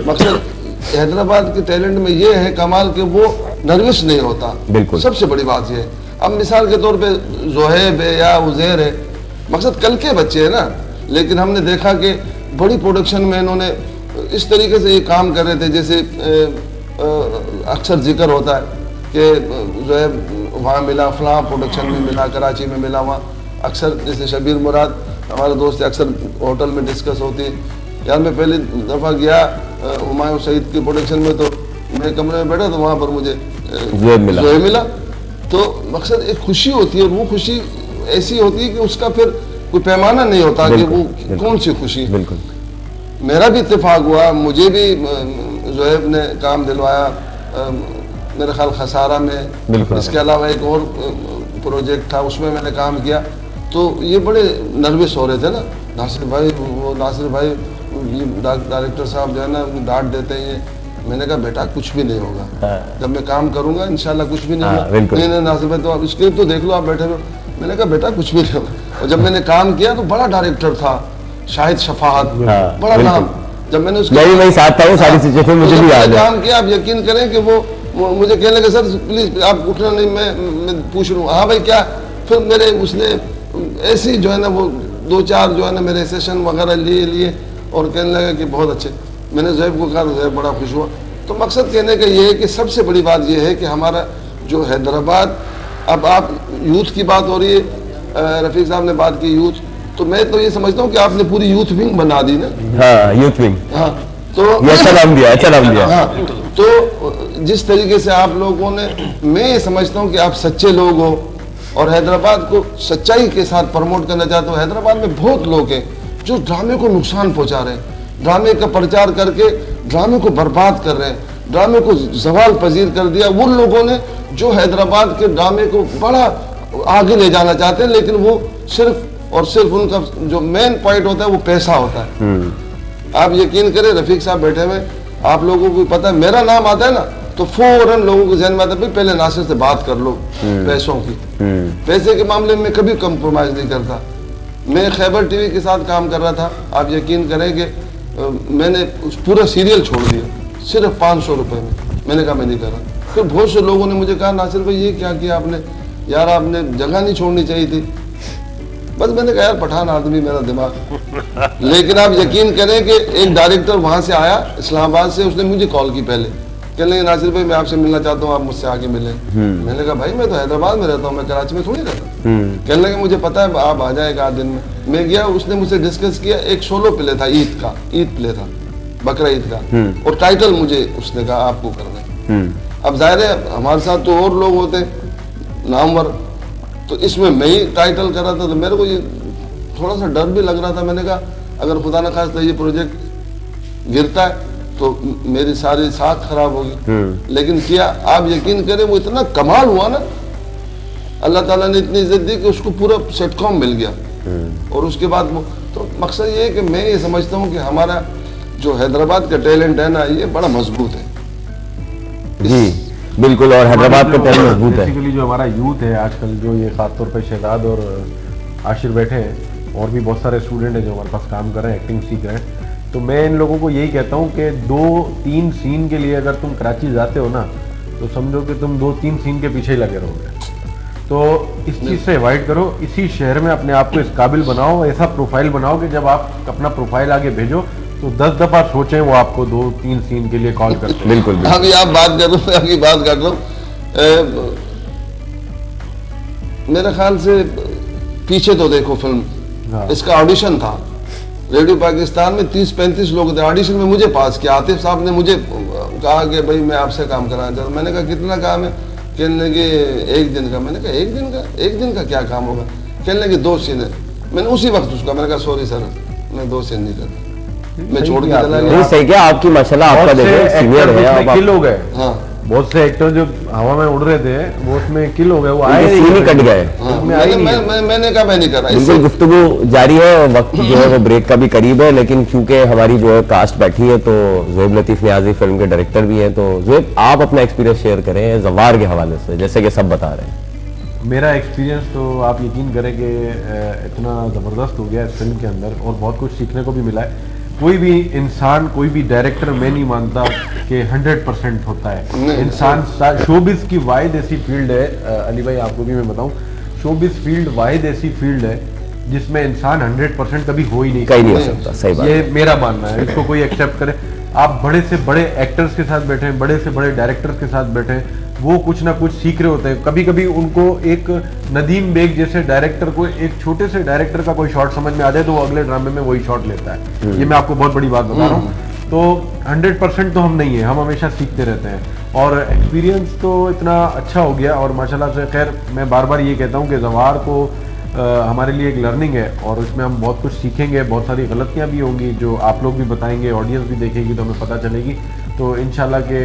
मकसद हैदराबाद के टैलेंट में ये है कमाल कि वो नर्वस नहीं होता। बिल्कुल। सबसे बड़ी बात ये है। अब मिसाल के तौर पे जोहेब है या उज़ैर है, मकसद कल के बच्चे हैं ना, लेकिन हमने देखा कि बड़ी प्रोडक्शन में इन्होंने इस तरीके से ये काम कर रहे थे, जैसे अक्सर जिक्र होता है कि जोहेब वहाँ मिला, फलां प्रोडक्शन में मिला, कराची में मिला, वहाँ अक्सर जैसे शबीर मुराद हमारे दोस्त अक्सर होटल में डिस्कस होती है। यार मैं पहली दफ़ा गया हुमायूं सईद की प्रोडक्शन में, तो मैं कमरे में बैठा तो वहाँ पर मुझे जोहेब मिला। तो मकसद एक खुशी होती है, और वो खुशी ऐसी होती है कि उसका फिर कोई पैमाना नहीं होता कि वो कौन सी खुशी। बिल्कुल। मेरा भी इत्तेफाक हुआ, मुझे भी जोहेब ने काम दिलवाया, मेरे ख्याल खसारा में। इसके अलावा एक और प्रोजेक्ट था, उसमें मैंने काम किया। तो ये बड़े नर्वस हो रहे थे ना नासिर भाई, वो नासिर भाई ये डायरेक्टर साहब जो है ना डांट देते हैं। मैंने कहा बेटा कुछ भी नहीं होगा, जब मैं काम करूंगा इंशाल्लाह कुछ भी नहीं होगा। नहीं नासिर भाई तो आप स्क्रिप्ट तो देख लो, आप बैठे हो। मैंने कहा बेटा कुछ भी नहीं होगा। और जब मैंने काम किया तो बड़ा डायरेक्टर था शाहिद शफाअत, बड़ा नाम। जब मैंने उसके साथ था वो सारी सिचुएशन मुझे भी याद है। काम किया, आप यकीन करें कि वो मुझे कहने लगे सर प्लीज आप उठना नहीं, मैं पूछ लूँ। हाँ भाई क्या। फिर मेरे उसने ऐसे ही जो है ना वो 2-4 जो है ना मेरे सेशन वगैरह लिए और कहने लगा कि बहुत अच्छे। मैंने ज़ैब को कहा, ज़ैब बड़ा खुश हुआ। तो मकसद कहने का ये है कि सबसे बड़ी बात ये है कि हमारा जो हैदराबाद, अब आप यूथ की बात हो रही है, रफ़ीक साहब ने बात की यूथ, तो मैं तो ये समझता हूँ कि आपने पूरी यूथ विंग बना दी ना। हाँ, यूथ विंग। हाँ, तो अच्छा नाम दिया, अच्छा नाम दिया। हाँ, तो जिस तरीके से आप लोगों ने, मैं ये समझता हूँ कि आप सच्चे लोग हो और हैदराबाद को सच्चाई के साथ प्रमोट करना चाहते हो। हैदराबाद में बहुत लोग हैं जो ड्रामे को नुकसान पहुंचा रहे हैं, ड्रामे का प्रचार करके ड्रामे को बर्बाद कर रहे हैं, ड्रामे को जवाल पजीर कर दिया। वो लोगों ने जो हैदराबाद के ड्रामे को बड़ा आगे ले जाना चाहते हैं, लेकिन वो सिर्फ और सिर्फ उनका जो मेन पॉइंट होता है वो पैसा होता है। आप यकीन करें रफीक साहब बैठे हुए, आप लोगों को पता है मेरा नाम आता है ना तो फौरन लोगों के ज़हन में आता है पहले नासिर से बात कर लो पैसों की। पैसे के मामले में कभी कम्प्रोमाइज़ नहीं करता। मैं खैबर टीवी के साथ काम कर रहा था, आप यकीन करें कि मैंने पूरा सीरियल छोड़ दिया सिर्फ 500 रुपये में। मैंने कहा मैं नहीं कर रहा। फिर बहुत से लोगों ने मुझे कहा नासिर भाई ये क्या किया आपने, यार आपने जगह नहीं छोड़नी चाहिए थी। बस मैंने कहा यार पठान आदमी मेरा दिमाग। लेकिन आप यकीन करें कि एक डायरेक्टर वहाँ से आया इस्लामाबाद से, उसने मुझे कॉल की पहले, कहने लगे नासिर भाई मैं आपसे मिलना चाहता हूँ, आप मुझसे आके मिलें। मैंने कहा भाई मैं तो हैदराबाद में रहता हूँ, मैं कराची में थोड़ी रहता। कहने लगे मुझे पता है आप आ जाएगा आज दिन में। मैं गया, उसने मुझसे डिस्कस किया, एक सोलो प्ले था ईद का, ईद प्ले था बकरा ईद का, और टाइटल मुझे उसने कहा आपको करना है। अब जाहिर है हमारे साथ तो और लोग होते नामवर, तो इसमें मैं ही टाइटल कर रहा था, तो मेरे को ये थोड़ा सा डर भी लग रहा था। मैंने कहा अगर खुदा न खास्ता ये प्रोजेक्ट गिरता है तो मेरी सारी साख खराब होगी। लेकिन किया, आप यकीन करें वो इतना कमाल हुआ ना, अल्लाह ताला ने इतनी इज्जत दी कि उसको पूरा सेटकॉम मिल गया। और उसके बाद वो, तो मकसद ये है कि मैं ये समझता हूँ कि हमारा जो हैदराबाद का टैलेंट है ना ये बड़ा मजबूत है। जी बिल्कुल, और हैदराबाद का टैलेंट मजबूत है। बेसिकली जो हमारा यूथ है आजकल, जो ये खास तौर पे शहजाद और आशिर बैठे हैं, और भी बहुत सारे स्टूडेंट हैं जो हमारे पास काम कर रहे हैं, एक्टिंग सीख रहे हैं, तो मैं इन लोगों को यही कहता हूँ कि 2-3 सीन के लिए अगर तुम कराची जाते हो ना तो समझो कि तुम 2-3 सीन के पीछे ही लगे रहोगे। तो इस चीज़ से अवॉइड करो, इसी शहर में अपने आप को इस काबिल बनाओ, ऐसा प्रोफाइल बनाओ कि जब आप अपना प्रोफाइल आगे भेजो तो 10 दफ़ा सोचें वो आपको 2-3 सीन के लिए कॉल करते हैं। बिल्कुल। अभी आप बात कर रहे हो, अभी बात कर रहा हूँ, मेरे ख्याल से पीछे तो देखो फिल्म, इसका ऑडिशन था रेडियो पाकिस्तान में, 30-35 लोग थे। ऑडिशन में मुझे पास किया, आतिफ साहब ने मुझे कहा कि भाई मैं आपसे काम कराना चाहता हूँ। मैंने कहा कितना काम है, कहने लगे 1 दिन का। मैंने कहा 1 दिन का क्या काम होगा, कहने लगे 2 सीन है। मैंने उसी वक्त उसका मैंने कहा सॉरी सर मैं 2 सीन नहीं करता, मैं छोड़ के चला गया। सही क्या, आपकी माशाल्लाह आपका देखो सीनियर है आप। किल हो गए। हाँ, बहुत से एक्टर जो हवा में उड़ रहे थे वो उसमें किल हो गए, वो आए सीन ही कट गए। हाँ, मैंने कहा मैं नहीं कर रहा। बिल्कुल, गुफ्तगू जारी है, वक्त जो है वो ब्रेक का भी करीब है, लेकिन क्योंकि हमारी जो है कास्ट बैठी है तो ज़ोहेब लतीफ़ नियाज़ी फिल्म के डायरेक्टर भी हैं, तो ज़ोहेब आप अपना एक्सपीरियंस शेयर करें ज़वार के हवाले से, जैसे कि सब बता रहे हैं। मेरा एक्सपीरियंस तो आप यकीन करें कि इतना ज़बरदस्त हो गया इस फिल्म के अंदर, और बहुत कुछ सीखने को भी मिला है। कोई भी इंसान, कोई भी डायरेक्टर, मैं नहीं मानता कि 100% होता है। इंसान शोबिस की वाहिद ऐसी फील्ड है, अली भाई आपको भी मैं बताऊं, शोबिस फील्ड वाहिद ऐसी फील्ड है जिसमें इंसान 100% कभी हो ही नहीं कहीं नहीं हो सकता। सही बात। ये मेरा मानना है, इसको कोई एक्सेप्ट करे। आप बड़े से बड़े एक्टर्स के साथ बैठे, बड़े से बड़े डायरेक्टर्स के साथ बैठे, वो कुछ ना कुछ सीख रहे होते हैं। कभी कभी उनको एक नदीम बेग जैसे डायरेक्टर को एक छोटे से डायरेक्टर का कोई शॉट समझ में आ जाए तो वो अगले ड्रामे में वही शॉट लेता है। ये मैं आपको बहुत बड़ी बात बता रहा हूँ। तो 100% तो हम नहीं है, हम हमेशा सीखते रहते हैं और एक्सपीरियंस तो इतना अच्छा हो गया। और माशाल्लाह से खैर मैं बार बार ये कहता हूँ कि जवार को हमारे लिए एक लर्निंग है और उसमें हम बहुत कुछ सीखेंगे, बहुत सारी गलतियाँ भी होंगी जो आप लोग भी बताएंगे, ऑडियंस भी देखेगी तो हमें पता चलेगी। तो इंशाल्लाह के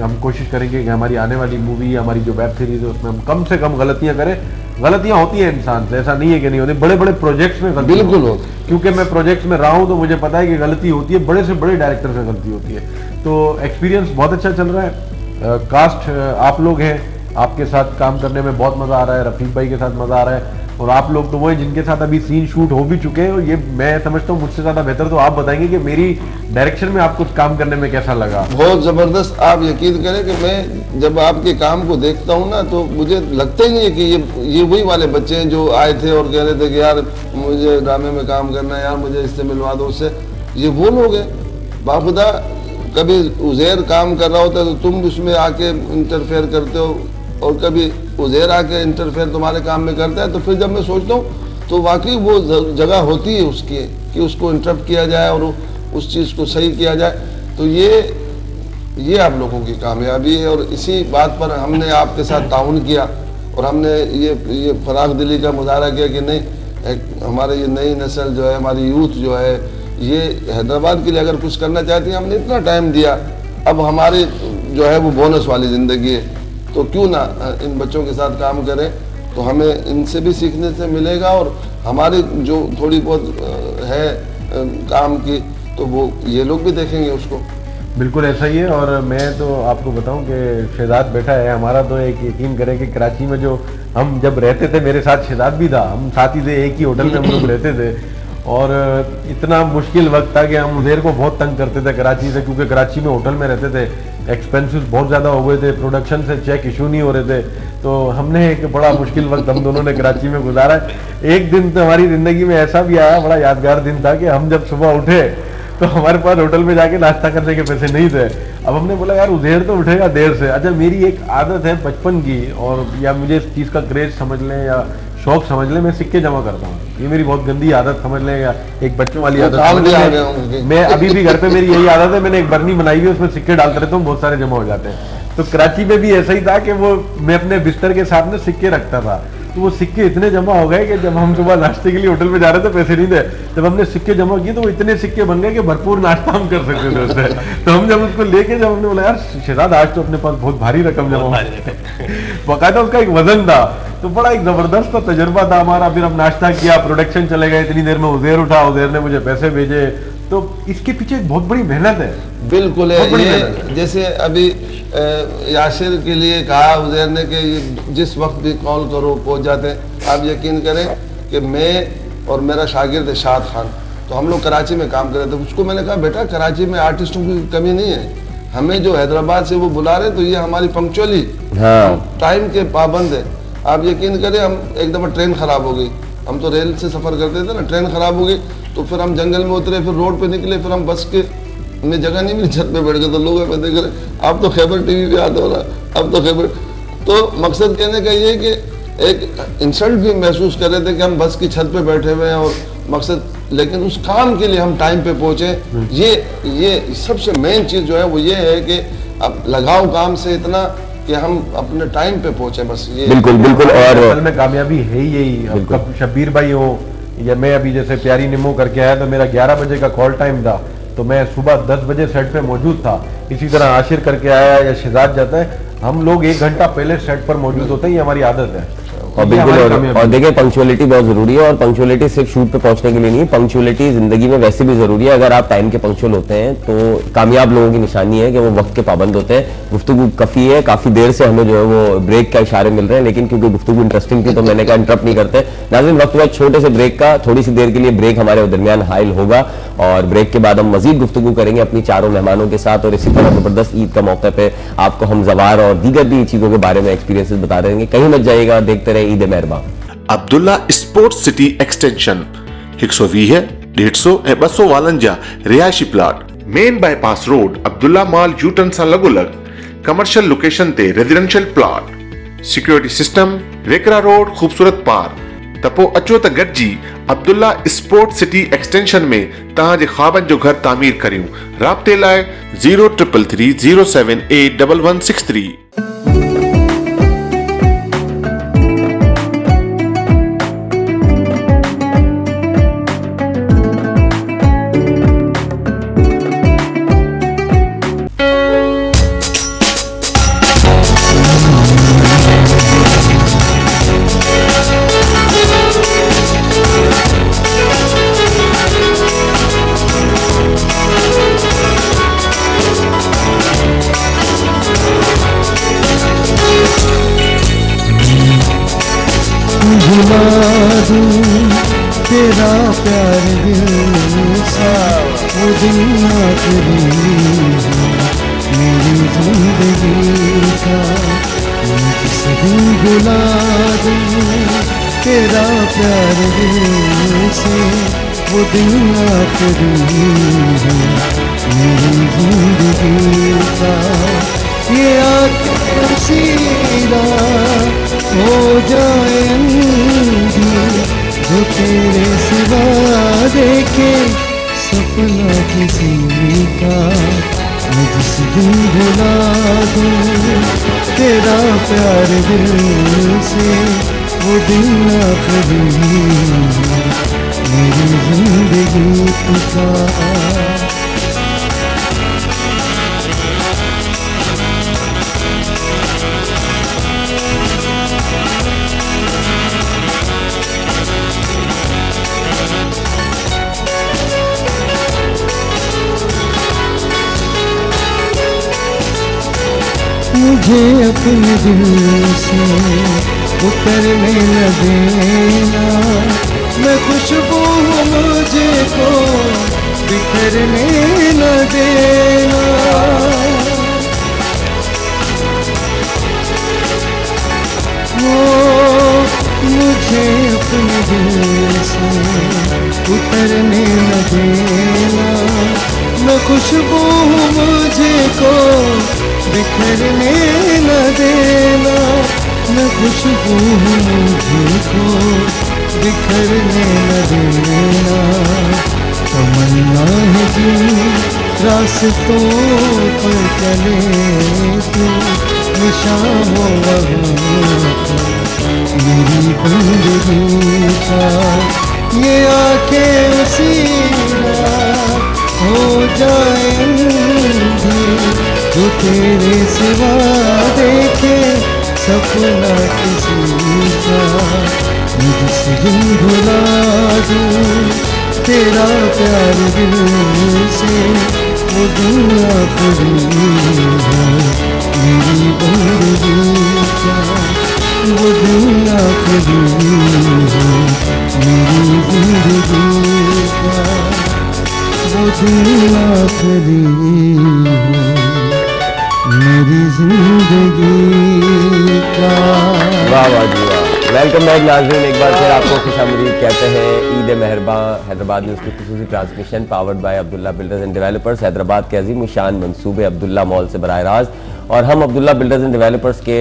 हम कोशिश करेंगे कि हमारी आने वाली मूवी, हमारी जो वेब सीरीज है उसमें हम कम से कम गलतियाँ करें। गलतियाँ होती हैं इंसान से, ऐसा नहीं है कि नहीं होती, बड़े बड़े प्रोजेक्ट्स में गलती बिल्कुल होती है। होती। क्योंकि मैं प्रोजेक्ट्स में रहा हूँ तो मुझे पता है कि गलती होती है, बड़े से बड़े डायरेक्टर से गलती होती है। तो एक्सपीरियंस बहुत अच्छा चल रहा है। कास्ट आप लोग हैं, आपके साथ काम करने में बहुत मजा आ रहा है, रफीक भाई के साथ मजा आ रहा है। और आप लोग तो वो हैं जिनके साथ अभी सीन शूट हो भी चुके हैं। और ये मैं समझता हूँ मुझसे ज्यादा बेहतर तो आप बताएंगे कि मेरी डायरेक्शन में आपको काम करने में कैसा लगा। बहुत जबरदस्त। आप यकीन करें कि मैं जब आपके काम को देखता हूँ ना तो मुझे लगता ही नहीं है कि ये वही वाले बच्चे हैं जो आए थे और कह रहे थे कि यार मुझे ड्रामे में काम करना है, यार मुझे इससे मिलवा दो उससे। ये वो लोग हैं बाखुदा। कभी उज़ैर काम कर रहा होता है तो तुम उसमें आके इंटरफेयर करते हो और कभी उज़ैर आके इंटरफेयर तुम्हारे काम में करता है। तो फिर जब मैं सोचता हूँ तो वाकई वो जगह होती है उसकी कि उसको इंटरप्ट किया जाए और उस चीज़ को सही किया जाए। तो ये आप लोगों की कामयाबी है और इसी बात पर हमने आपके साथ ताउन किया और हमने ये फराग दिली का मुजाहरा किया कि नहीं, हमारे ये नई नस्ल जो है, हमारी यूथ जो है, ये हैदराबाद के लिए अगर कुछ करना चाहती है, हमने इतना टाइम दिया, अब हमारी जो है वो बोनस वाली ज़िंदगी है, तो क्यों ना इन बच्चों के साथ काम करें। तो हमें इनसे भी सीखने से मिलेगा और हमारी जो थोड़ी बहुत है काम की तो वो ये लोग भी देखेंगे उसको। बिल्कुल ऐसा ही है। और मैं तो आपको बताऊं कि शहजाद बैठा है हमारा, तो एक यकीन करें कि कराची में जो हम जब रहते थे, मेरे साथ शहजाद भी था, हम साथ ही थे, एक ही होटल में हम लोग रहते थे और इतना मुश्किल वक्त था कि हम उज़ैर को बहुत तंग करते थे कराची से, क्योंकि कराची में होटल में रहते थे, एक्सपेंसेस बहुत ज़्यादा हो गए थे, प्रोडक्शन से चेक इशू नहीं हो रहे थे। तो हमने एक बड़ा मुश्किल वक्त हम दोनों ने कराची में गुजारा। एक दिन तो हमारी ज़िंदगी में ऐसा भी आया, बड़ा यादगार दिन था कि हम जब सुबह उठे तो हमारे पास होटल में जाके नाश्ता करने के पैसे नहीं थे। अब हमने बोला यार उज़ैर तो उठेगा देर से। अच्छा, मेरी एक आदत है बचपन की, और या मुझे इस चीज़ का क्रेज समझ लें या शौक समझ लें, मैं सिक्के जमा करता हूँ। ये मेरी बहुत गंदी आदत समझ लें या एक बच्चों वाली आदत समझ लें। मैं अभी भी घर पे मेरी यही आदत है, मैंने एक बर्नी बनाई हुई है, उसमें सिक्के डालते रहता हूँ, बहुत सारे जमा हो जाते हैं। तो कराची में भी ऐसा ही था कि वो मैं अपने बिस्तर के साथ में सिक्के रखता था, तो वो सिक्के इतने जमा हो गए कि जब हम सुबह नाश्ते के लिए होटल में जा रहे थे पैसे नहीं थे, जब हमने सिक्के जमा किए तो वो इतने सिक्के बन गए कि भरपूर नाश्ता हम कर सकते थे उससे। तो हम जब उसको लेके जब हमने बोला यार शहजाद आज तो अपने पास बहुत भारी रकम जमा, बाकायदा उसका एक वजन था, तो बड़ा एक जबरदस्त तजुर्बा था हमारा। फिर हम नाश्ता किया, प्रोडक्शन चले गए, इतनी देर में उज़ैर उठा, उज़ैर ने मुझे पैसे भेजे। तो इसके पीछे एक बहुत बड़ी मेहनत है। बिल्कुल है। ये जैसे अभी यासिर के लिए कहा उज़ैर ने कि जिस वक्त भी कॉल करो पहुंच जाते हैं। आप यकीन करें कि मैं और मेरा शागिर्द शाद खान, तो हम लोग कराची में काम कर रहे थे। उसको मैंने कहा बेटा कराची में आर्टिस्टों की कमी नहीं है, हमें जो हैदराबाद से वो बुला रहे तो ये हमारी पंक्चुअली टाइम के पाबंद है। आप यकीन करें हम एक दफ़ा ट्रेन ख़राब हो गई, हम तो रेल से सफ़र करते थे ना, ट्रेन ख़राब हो गई तो फिर हम जंगल में उतरे, फिर रोड पे निकले, फिर हम बस के में जगह नहीं मिली, छत पे बैठ गए। तो लोग हमें देख रहे अब तो खैबर टीवी पे याद हो रहा, अब तो खैबर। तो मकसद कहने का ये कि एक इंसल्ट भी महसूस कर रहे थे कि हम बस की छत पे बैठे हुए हैं और मकसद, लेकिन उस काम के लिए हम टाइम पे पहुँचे। ये सबसे मेन चीज़ जो है वो ये है कि अब लगाओ काम से इतना कि हम अपने टाइम पे पहुंचे, बस ये। बिल्कुल बिल्कुल। और असल में कामयाबी है ही यही। अब शब्बीर भाई हो या मैं अभी जैसे प्यारी निमो करके आया तो मेरा 11 बजे का कॉल टाइम था, तो मैं सुबह 10 बजे सेट पे मौजूद था। इसी तरह आशिर करके आया या शहजाद जाता है, हम लोग 1 घंटा पहले सेट पर मौजूद होते हैं, ये हमारी आदत है। और बिल्कुल और देखिए पंक्चुअलिटी बहुत जरूरी है, और पंक्चुअलिटी सिर्फ शूट पे पहुंचने के लिए नहीं है, पंक्चुअलिटी जिंदगी में वैसे भी जरूरी है। अगर आप टाइम के पंक्चुअल होते हैं तो कामयाब लोगों की निशानी है कि वो वक्त के पाबंद होते हैं। गुफ्तगू काफी है, काफी देर से हमें जो है वो ब्रेक का इशारे मिल रहे हैं, लेकिन क्योंकि गुफ्तगू इंटरेस्टिंग थी तो मैंने कहा इंटरप्ट नहीं करते। नाज़रीन, वक्त हुआ छोटे से ब्रेक का, थोड़ी सी देर के लिए ब्रेक हमारे दरमियान हाइल होगा और ब्रेक के बाद हम मजीद गुफ्तगू करेंगे अपनी चारों मेहमानों के साथ, और इसी तरह ज़बरदस्त ईद का मौके पे आपको हम ज़वार और दीगर भी चीज़ों के बारे में एक्सपीरियंसेस बता रहेंगे। कहीं मत जाइएगा, देखते रहे ईद मेहरबान। अब्दुल्ला स्पोर्ट्स सिटी एक्सटेंशन 120 150 ऐं 252 रिहायशी plot main bypass road Abdullah mall U turn सां लॻोलॻ कमर्शियल लोकेशन ते रेजिडेंशियल प्लाट, सिक्योरिटी सिस्टम, वेकरा रोड, खूबसूरत पार्क। त पोइ अचो त गॾिजी अब्दुल्ला स्पोर्ट्स सिटी एक्सटेंशन में तव्हांजे ख्वाबनि जो घर तामीर करियूं। राब्ते लाइ 0333 078 1163। तेरा प्यार दिल सा वो दिन आखिरी मेरी जिंदगी का, मुझसे भुला दूं तेरा प्यार दिल से वो दिन आखिरी मेरी जिंदगी का। ये आँखें सीधा हो जाए जो तेरे सिवा देखे सपना किसी का, मैं जिस दिन भुला दूं तेरा प्यार दिल से वो दिन आखिरी मेरी जिंदगी का। मुझे अपने दिल से उतरने न देना, मैं खुशबू मुझे को बिखरने न देना। मुझे अपने दिल से उतरने न देना, मैं खुशबू मुझे को बिखरने न देना, मैं खुशबू मुझको बिखरने न देना। तमन्ना है जी रास्तों पर चले तो निशान हो मेरी बंदगी का। ये आँखें सीधा हो जाए जो तेरे सिवा देखे सपना किसी का, मुझसे दिल भुला दूं तेरा प्यार दिल से वो दिन आखिरी मेरी बंदगी का, वो दिन आखिरी मेरी जिंदगी का, वो दिन आखिरी मेरी जिंदगी का। वाह वाह जी वाह। वेलकम बैक नाज़रीन, एक बार फिर आपको खुशामदीद कहते हैं। ईद मेहरबान हैदराबाद में उसकी खुसूसी transmission powered by Abdullah builders and developers, Hyderabad के अजीम शान मंसूबे अब्दुल्ला मॉल से बराह रास्त। और हम अब्दुल्ला बिल्डर्स एंड डेवलपर्स के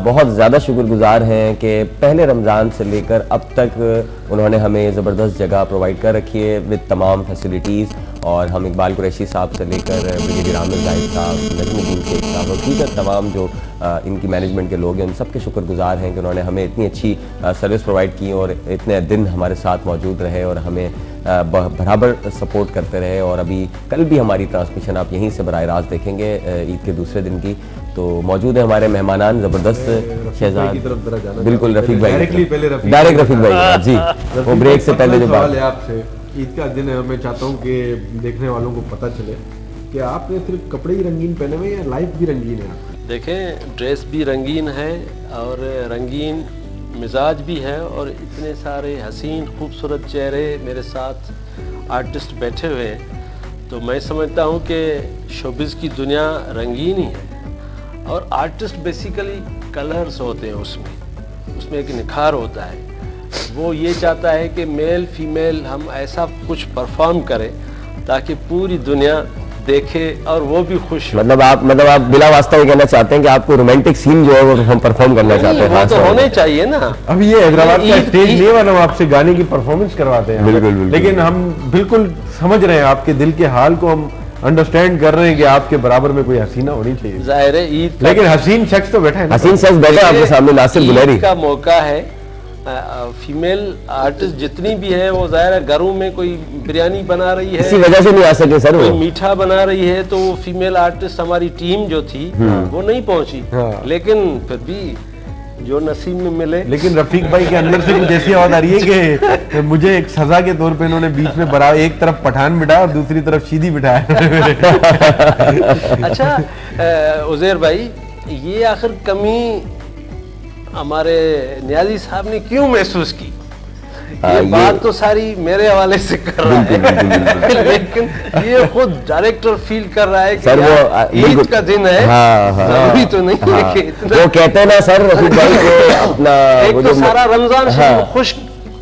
बहुत ज़्यादा शुक्रगुजार हैं कि पहले रमज़ान से लेकर अब तक उन्होंने हमें ज़बरदस्त जगह प्रोवाइड कर रखी है विद तमाम फैसिलिटीज़। और हम इकबाल कुरैशी साहब से लेकर ब्रिगेडियर आमिर जाहिद साहब, नजमुद्दीन शेख साहब और दीगर तमाम जो इनकी मैनेजमेंट के लोग हैं उन सबके शुक्रगुजार हैं कि उन्होंने हमें इतनी अच्छी सर्विस प्रोवाइड की और इतने दिन हमारे साथ मौजूद रहे और हमें बराबर सपोर्ट करते रहे। और अभी कल भी हमारी ट्रांसमिशन आप यहीं से बराह रास्त देखेंगे ईद के दूसरे दिन की। तो मौजूद है हमारे मेहमानान ज़बरदस्त शहजाद, बिल्कुल रफीक भाई, डायरेक्ट रफीक भाई जी। वो ब्रेक से पहले जो बात आपसे ईद का दिन है, मैं चाहता हूँ कि देखने वालों को पता चले कि आपने सिर्फ कपड़े ही रंगीन पहने हुए या लाइफ भी रंगीन है? देखें, ड्रेस भी रंगीन है और रंगीन मिजाज भी है और इतने सारे हसीन खूबसूरत चेहरे मेरे साथ आर्टिस्ट बैठे हुए हैं, तो मैं समझता हूँ कि शोबिज़ की दुनिया रंगीन ही है और आर्टिस्ट बेसिकली कलर्स होते हैं, उसमें एक निखार होता है। वो ये चाहता है कि मेल फीमेल हम ऐसा कुछ परफॉर्म करें ताकि पूरी दुनिया देखे और वो भी खुश हो। मतलब आप बिला वास्ता ये कहना चाहते हैं कि आपको रोमांटिक सीन जो है वो हम परफॉर्म करना चाहते हैं? वो तो होने चाहिए ना। अब ये हैदराबाद का स्टेज नहीं है, हम आपसे गाने की परफॉर्मेंस करवाते हैं। बिल्कुल। लेकिन हम बिल्कुल समझ रहे हैं आपके दिल के हाल को, हम अंडरस्टैंड कर रहे हैं कि आपके बराबर में कोई हसीना होनी चाहिए। जाहिर है ईद, लेकिन हसीन शख्स तो बैठा है, हसीन शख्स बैठा है आपके सामने, नासिर गुलेरी का मौका है। फीमेल आर्टिस्ट जितनी भी है वो जाहिर है घरों में कोई बिरयानी बना रही है, इसी वजह से नहीं आ सके सर, कोई वो मीठा बना रही है, तो वो फीमेल आर्टिस्ट हमारी टीम जो थी वो नहीं पहुंची। हाँ। लेकिन फिर भी जो नसीब में मिले। लेकिन रफीक भाई के अंदर से कुछ ऐसी आवाज आ रही है कि मुझे एक सजा के तौर पे इन्होंने बीच में बराबर एक तरफ पठान बिठाया और दूसरी तरफ शीदी बिठाया। अच्छा उज़ैर भाई, ये आखिर कमी हमारे नियाजी साहब ने क्यों महसूस की? ये बात तो सारी मेरे हवाले से कर रहा है, लेकिन ये खुद डायरेक्टर फील कर रहा है कि सर यार ईद का दिन है, जरूरी तो नहीं है कि इतना। वो कहते हैं ना सर रफीक भाई को अपना एक तो सारा रमजान शरीफ खुश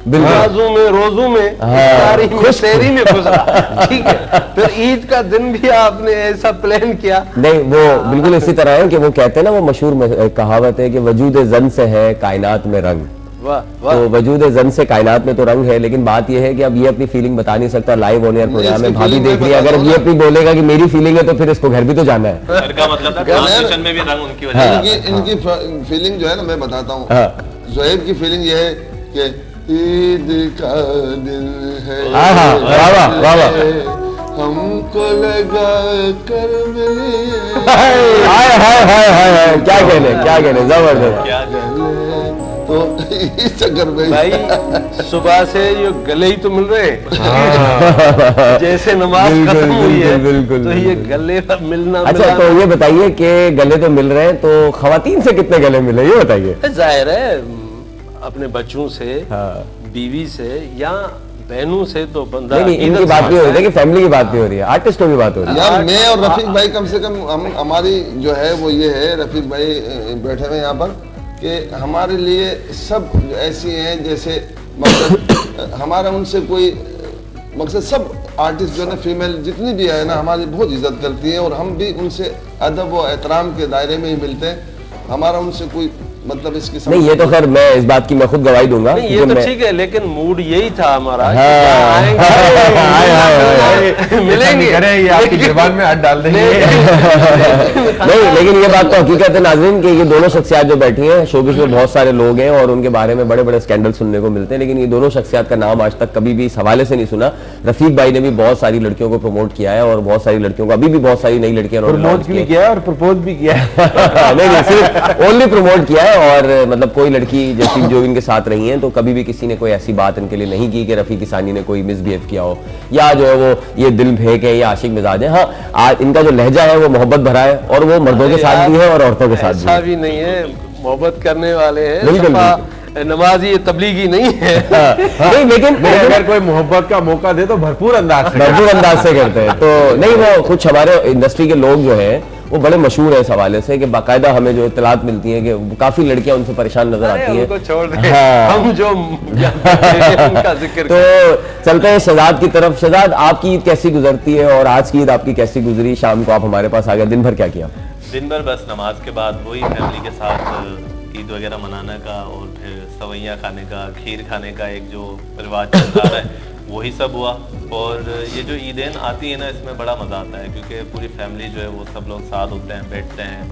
नमाजों में, रोजों में, इफ्तारी में, सहरी में गुजरा, ठीक है, फिर ईद का दिन भी आपने ऐसा प्लान किया। नहीं, वो बिल्कुल इसी तरह है कि वो कहते हैं ना, वो मशहूर कहावत है कि वजूद जन से है कायनात में रंग। वाह वाह। तो वजूद जन से कायनात में तो रंग है, लेकिन बात यह है कि अब ये अपनी फीलिंग बता नहीं सकता। लाइव ऑन एयर प्रोग्राम में भाभी देख रही है, अगर ये अपनी बोलेगा कि मेरी फीलिंग है तो फिर इसको घर भी तो जाना है। सर का मतलब था ट्रांसलेशन में भी रंग उनकी वजह से। इनकी फीलिंग जो है ना, मैं बताता हूँ। ज़ोहैब की फीलिंग ये है कि ईद का दिन है, हमको लगा कर मिले। क्या कहने जबरदस्त। तो इस चक्कर में भाई सुबह से ये गले ही तो मिल रहे हैं। जैसे नमाज खत्म हुई है बिल्कुल, तो ये गले पर मिलना। अच्छा, तो ये बताइए कि गले तो मिल रहे हैं, तो खवातीन से कितने गले मिले ये बताइए। जाहिर है अपने बच्चों से, बीवी से या बहनों से तो बंदा। नहीं, इनकी बात नहीं हो रही है कि फैमिली की बात नहीं हो रही है, आर्टिस्टों की बात हो रही है। यार मैं और रफीक भाई कम से कम हमारी जो है वो ये है, रफीक भाई बैठे हुए यहाँ पर, कि हमारे लिए सब ऐसी हैं जैसे मकसद हमारा उनसे कोई मकसद, सब आर्टिस्ट जो है ना, फीमेल जितनी भी है ना, हमारी बहुत इज्जत करती है और हम भी उनसे अदब व एहतराम के दायरे में ही मिलते हैं। हमारा उनसे कोई मतलब इसकी नहीं, ये तो खैर मैं इस बात की मैं खुद गवाही दूंगा। नहीं, ये तो ठीक है, लेकिन मूड यही था हमारा। मिलेंगे, ये आपकी जुबान में हाथ डाल देंगे। नहीं, लेकिन ये बात तो हकीकत है नाज़रीन कि ये दोनों शख्सियात जो बैठी हैं, शोबिज़ में बहुत सारे लोग हैं और उनके बारे में बड़े बड़े स्कैंडल सुनने को मिलते हैं, लेकिन ये दोनों शख्सियात का नाम आज तक कभी भी इस हवाले से नहीं सुना। रफीक भाई ने भी बहुत सारी लड़कियों को प्रमोट किया है और बहुत सारी लड़कियों को, अभी भी बहुत सारी नई लड़कियां प्रमोट भी किया है और प्रपोज भी किया है। नहीं, सिर्फ ओनली प्रमोट किया है। और मतलब कोई लड़की जैसी जो इनके साथ रही हैं, तो कभी भी किसी ने कोई ऐसी बात इनके लिए नहीं की कि रफीक सानी ने कोई मिसबिहेव किया हो या जो है वो ये दिल फेंक है या आशिक मिजाज है। हाँ, इनका जो लहजा है वो मोहब्बत भरा है और वो मर्दों के साथ भी है और औरतों के साथ ऐसा भी नहीं है, मोहब्बत करने वाले हैं, बिल्कुल नमाजी तबलीगी नहीं है। नहीं, लेकिन अगर कोई मोहब्बत का मौका दे तो भरपूर अंदाज से करते हैं। तो नहीं, वो कुछ हमारे इंडस्ट्री के लोग जो हैं वो बड़े मशहूर है इस हवाले से कि बाकायदा हमें जो इत्तलात मिलती है कि काफी लड़कियां उनसे परेशान नजर आती हैं। उनको छोड़ दें, हम जो उनका जिक्र तो चलते हैं शहजाद की तरफ। शहजाद, आपकी ईद कैसी गुजरती है और आज की ईद आपकी कैसी गुजरी? शाम को आप हमारे पास आ गए, दिन भर क्या किया? दिन भर बस नमाज के बाद वही फैमिली के साथ ईद वगैरह मनाने का और फिर सवैयाँ खाने का, खीर खाने का एक जो रिवाज चल रहा है वही सब हुआ। और ये जो ईदें आती है ना, इसमें बड़ा मज़ा आता है क्योंकि पूरी फैमिली जो है वो सब लोग साथ होते हैं, बैठते हैं,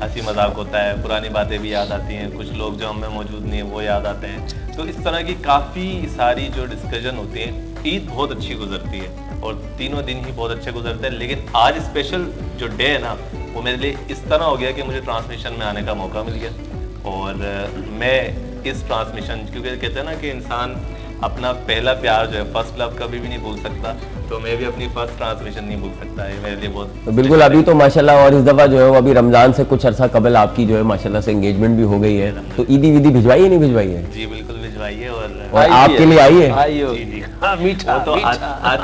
हंसी मजाक होता है, पुरानी बातें भी याद आती हैं, कुछ लोग जो हमें मौजूद नहीं है वो याद आते हैं। तो इस तरह की काफ़ी सारी जो डिस्कशन होती है, ईद बहुत अच्छी गुजरती है और तीनों दिन ही बहुत अच्छे गुजरते हैं। लेकिन आज स्पेशल जो डे है ना, वो मेरे लिए इस तरह हो गया कि मुझे ट्रांसमिशन में आने का मौका मिल गया और मैं इस ट्रांसमिशन, क्योंकि कहते हैं ना कि इंसान अपना पहला प्यार जो है, फर्स्ट लव, कभी भी नहीं भूल सकता, तो मैं भी अपनी फर्स्ट ट्रांसमिशन नहीं भूल सकता है। मेरे लिए बहुत तो बिल्कुल अभी तो माशाल्लाह, और इस दफ़ा जो है वो अभी रमज़ान से कुछ अर्सा कबल आपकी जो है माशाल्लाह से एंगेजमेंट भी हो गई है, तो ईदी विदी भिजवाई है नहीं भिजवाई है? जी बिल्कुल भिजवाई भिजवाइए और आपके लिए आई है? आई हो। जी जी हाँ, मीठा वो तो मीठा। आज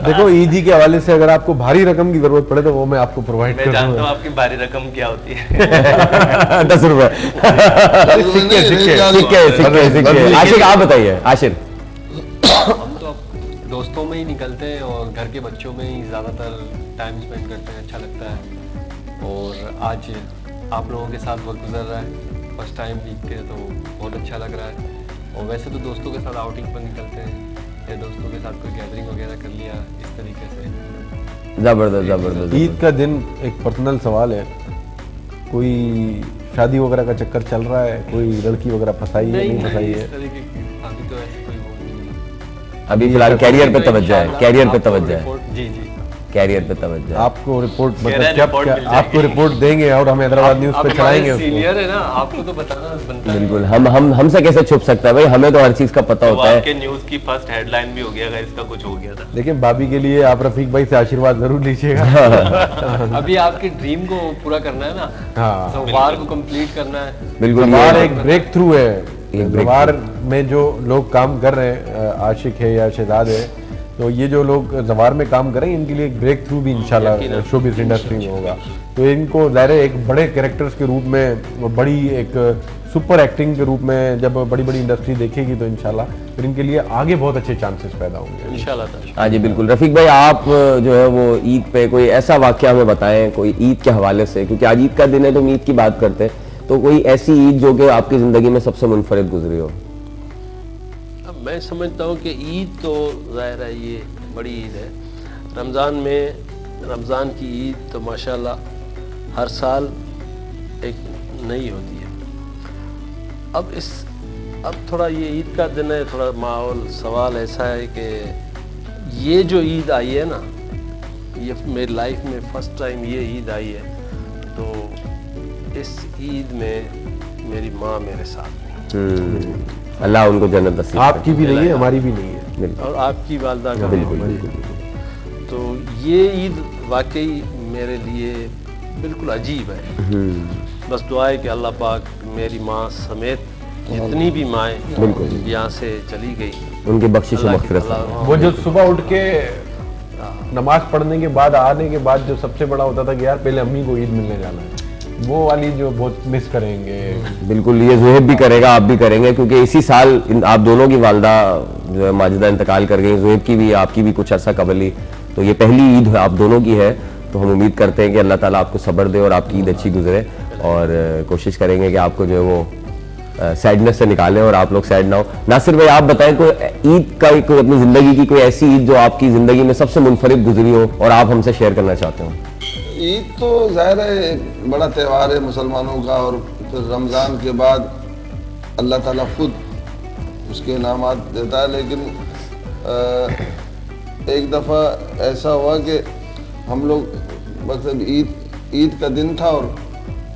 देखो ईदी के हवाले से अगर आपको भारी रकम की जरूरत पड़े तो वो मैं आपको प्रोवाइड मैं कर जानता हूँ दूंगा। आपकी भारी रकम क्या होती है। 10 रुपए। सिक्के सिक्के। आशिक आप बताइए, आशिर। हम तो अब दोस्तों में ही निकलते हैं और घर के बच्चों में ही ज़्यादातर टाइम स्पेंड करते हैं, अच्छा लगता है। और आज आप लोगों के साथ वक्त गुजर रहा है, फर्स्ट टाइम ईद के, तो बहुत अच्छा लग रहा है। और वैसे तो दोस्तों के साथ आउटिंग पर निकलते हैं या दोस्तों के साथ कोई गैदरिंग वगैरह कर लिया, इस तरीके से। जबरदस्त जबरदस्त। ईद का दिन एक पर्सनल सवाल है, कोई शादी वगैरह का चक्कर चल रहा है, कोई लड़की वगैरह फंसाई है नहीं फंसाई है? इस तरीके की अभी तो ऐसी कोई वो नहीं। अभी फिलहाल कैरियर पे तवज्जो है, कैरियर पे आपको तवज्जो है, रिपोर्ट- जी जी कैरियर पे तवज्जो है। आपको रिपोर्ट कह रहे मतलब हैं क्या रिपोर्ट क्या मिल आपको जाएगी। रिपोर्ट देंगे और हम हैदराबाद न्यूज आप पे चलाएंगे हमारे उसको। सीनियर है ना, आपको तो बताना बनता है। बिल्कुल, हम हमसे कैसे छुप सकता है भाई, हमें तो हर चीज का पता तो होता है। आपके न्यूज की फर्स्ट हेडलाइन भी हो गया, अगर इसका कुछ हो गया था। लेकिन भाभी के लिए आप रफीक भाई से आशीर्वाद जरूर लीजिएगा। अभी आपके ड्रीम को पूरा करना है ना, हाँ सवार को कंप्लीट करना है। बिल्कुल जवार ये एक ब्रेक थ्रू है। breakthrough। जवार में जो लोग काम कर रहे हैं, आशिक है या शहजाद है, तो ये जो लोग जवार में काम करें इनके लिए एक ब्रेक थ्रू भी इंशाल्लाह शोबिस इंडस्ट्री में होगा। तो इनको ज़ाहिर है एक बड़े कैरेक्टर्स के रूप में, बड़ी एक सुपर एक्टिंग के रूप में जब बड़ी बड़ी इंडस्ट्री देखेगी तो इंशाल्लाह फिर इनके लिए आगे बहुत अच्छे चांसेस पैदा होंगे। इंशाल्लाह ताला। हाँ जी बिल्कुल। रफीक भाई आप जो है वो ईद पे कोई ऐसा वाकया हमें बताएं, कोई ईद के हवाले से, क्योंकि आज ईद का दिन है तो हम ईद की बात करते हैं, तो कोई ऐसी ईद जो कि आपकी ज़िंदगी में सबसे मुनफरिद गुजरी हो। अब मैं समझता हूँ कि ईद तो ज़ाहिर है ये बड़ी ईद है। रमज़ान की ईद तो माशाल्लाह हर साल एक नई होती है। अब थोड़ा ये ईद का दिन है, थोड़ा माहौल सवाल ऐसा है कि ये जो ईद आई है ना, ये मेरी लाइफ में फर्स्ट टाइम ये ईद आई है, तो इस ईद में मेरी माँ मेरे साथ नहीं, अल्लाह उनको जन्नत नसीब करे। आपकी भी नहीं है, हमारी भी नहीं है। बिल्कुल और आपकी वालदा का बिल्कुल भी। बिल्कुल। तो ये ईद वाकई मेरे लिए बिल्कुल अजीब है। बस दुआ है कि अल्लाह पाक मेरी माँ समेत जितनी भी माएँ बिल्कुल। यहाँ से चली गई, उनकी बख्शिश व अल्लाह मग़फ़िरत से। अल्लाह- वो जो सुबह उठ के नमाज पढ़ने के बाद आने के बाद जो सबसे बड़ा होता था कि यार पहले अम्मी को ईद मिलने जाना है, वो वाली जो बहुत मिस करेंगे। बिल्कुल, ये ज़ुहैब भी करेगा, आप भी करेंगे, क्योंकि इसी साल आप दोनों की वालदा जो है माजिदा इंतकाल कर गई, ज़ुहैब की भी आपकी भी कुछ अर्सा कबल ही, तो ये पहली ईद आप दोनों की है। तो हम उम्मीद करते हैं कि अल्लाह ताला आपको सब्र दे और आपकी ईद अच्छी गुजरे, और कोशिश करेंगे कि आपको जो है वो सैडनेस से निकालें और आप लोग सैड ना हो। नासिर भाई आप बताएं, कोई ईद का कोई अपनी ज़िंदगी की कोई ऐसी ईद जो आपकी ज़िंदगी में सबसे मुनफरिद गुजरी हो और आप हमसे शेयर करना चाहते हो। ईद तो ज़ाहिर है एक बड़ा त्यौहार है मुसलमानों का, और फिर रमज़ान के बाद अल्लाह ताला खुद उसके इनामात देता है। लेकिन एक दफ़ा ऐसा हुआ कि हम लोग मतलब ईद का दिन था, और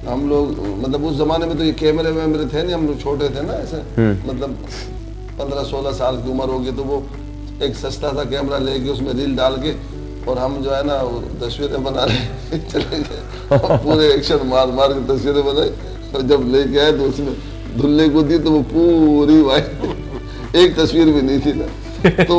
हम लोग मतलब उस ज़माने में तो ये कैमरे वैमरे थे नहीं, हम लोग छोटे थे ना, ऐसे मतलब 15-16 साल की उम्र होगी, तो वो एक सस्ता सा कैमरा लेके उसमें रील डाल के और हम जो है ना वो तस्वीरें बना रहे चले गए और पूरे एक्शन मार मार के तस्वीरें बनाई, और जब लेके आए तो उसमें धुल्ले को दी तो वो पूरी वाइट, एक तस्वीर भी नहीं थी ना। तो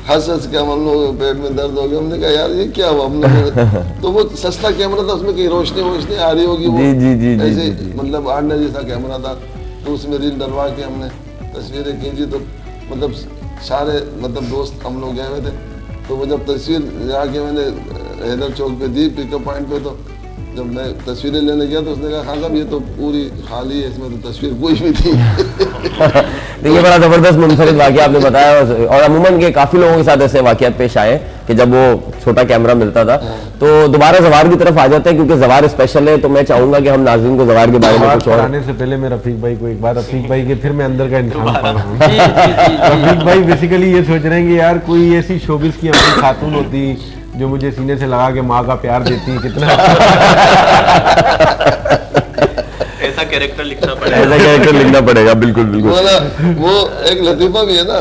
हंस के हम लोग पेट में दर्द हो गया, हमने कहा यार ये क्या हुआ हम लोग। तो वो सस्ता कैमरा था, उसमें कहीं रोशनी वोशनी आ रही होगी, वो जी, ऐसे मतलब ऑर्डिनरी सा कैमरा था, तो उसमें रील डलवा के हमने तस्वीरें खींची। तो मतलब सारे मतलब दोस्त हम लोग गए हुए थे, तो वो जब तस्वीर जाके मैंने हैदर चौक पे दी पिकअप पॉइंट पे, तो जब मैं तस्वीरें लेने गया तो उसने कहा खान साहब ये तो पूरी खाली है, इसमें तो तस्वीर कोई भी थी। देखिए बड़ा ज़बरदस्त मुनफरिद वाक़या आपने बताया, और अमूमन के काफ़ी लोगों के साथ ऐसे वाक़यात पेश आए कि जब वो छोटा कैमरा मिलता था तो दोबारा ज़वार की तरफ आ जाते हैं, क्योंकि ज़वार स्पेशल है। तो मैं चाहूँगा कि हम नाज़रीन को ज़वार के बारे में कुछ और आने से पहले मैं रफीक भाई को एक बार, रफीक भाई के फिर मैं अंदर का इंसान पढ़ रहा हूँ। जी, जी, जी, जी। रफीक भाई बेसिकली ये सोच रहे हैं कि यार कोई ऐसी शोबिस की हमारी खातून होती जो मुझे सीने से लगा के माँ का प्यार देती, कितना ऐसा कैरेक्टर लिखना पड़ेगा। ऐसा कैरेक्टर लिखना पड़ेगा। बिल्कुल बिल्कुल। बोला वो एक लतीफा भी है ना,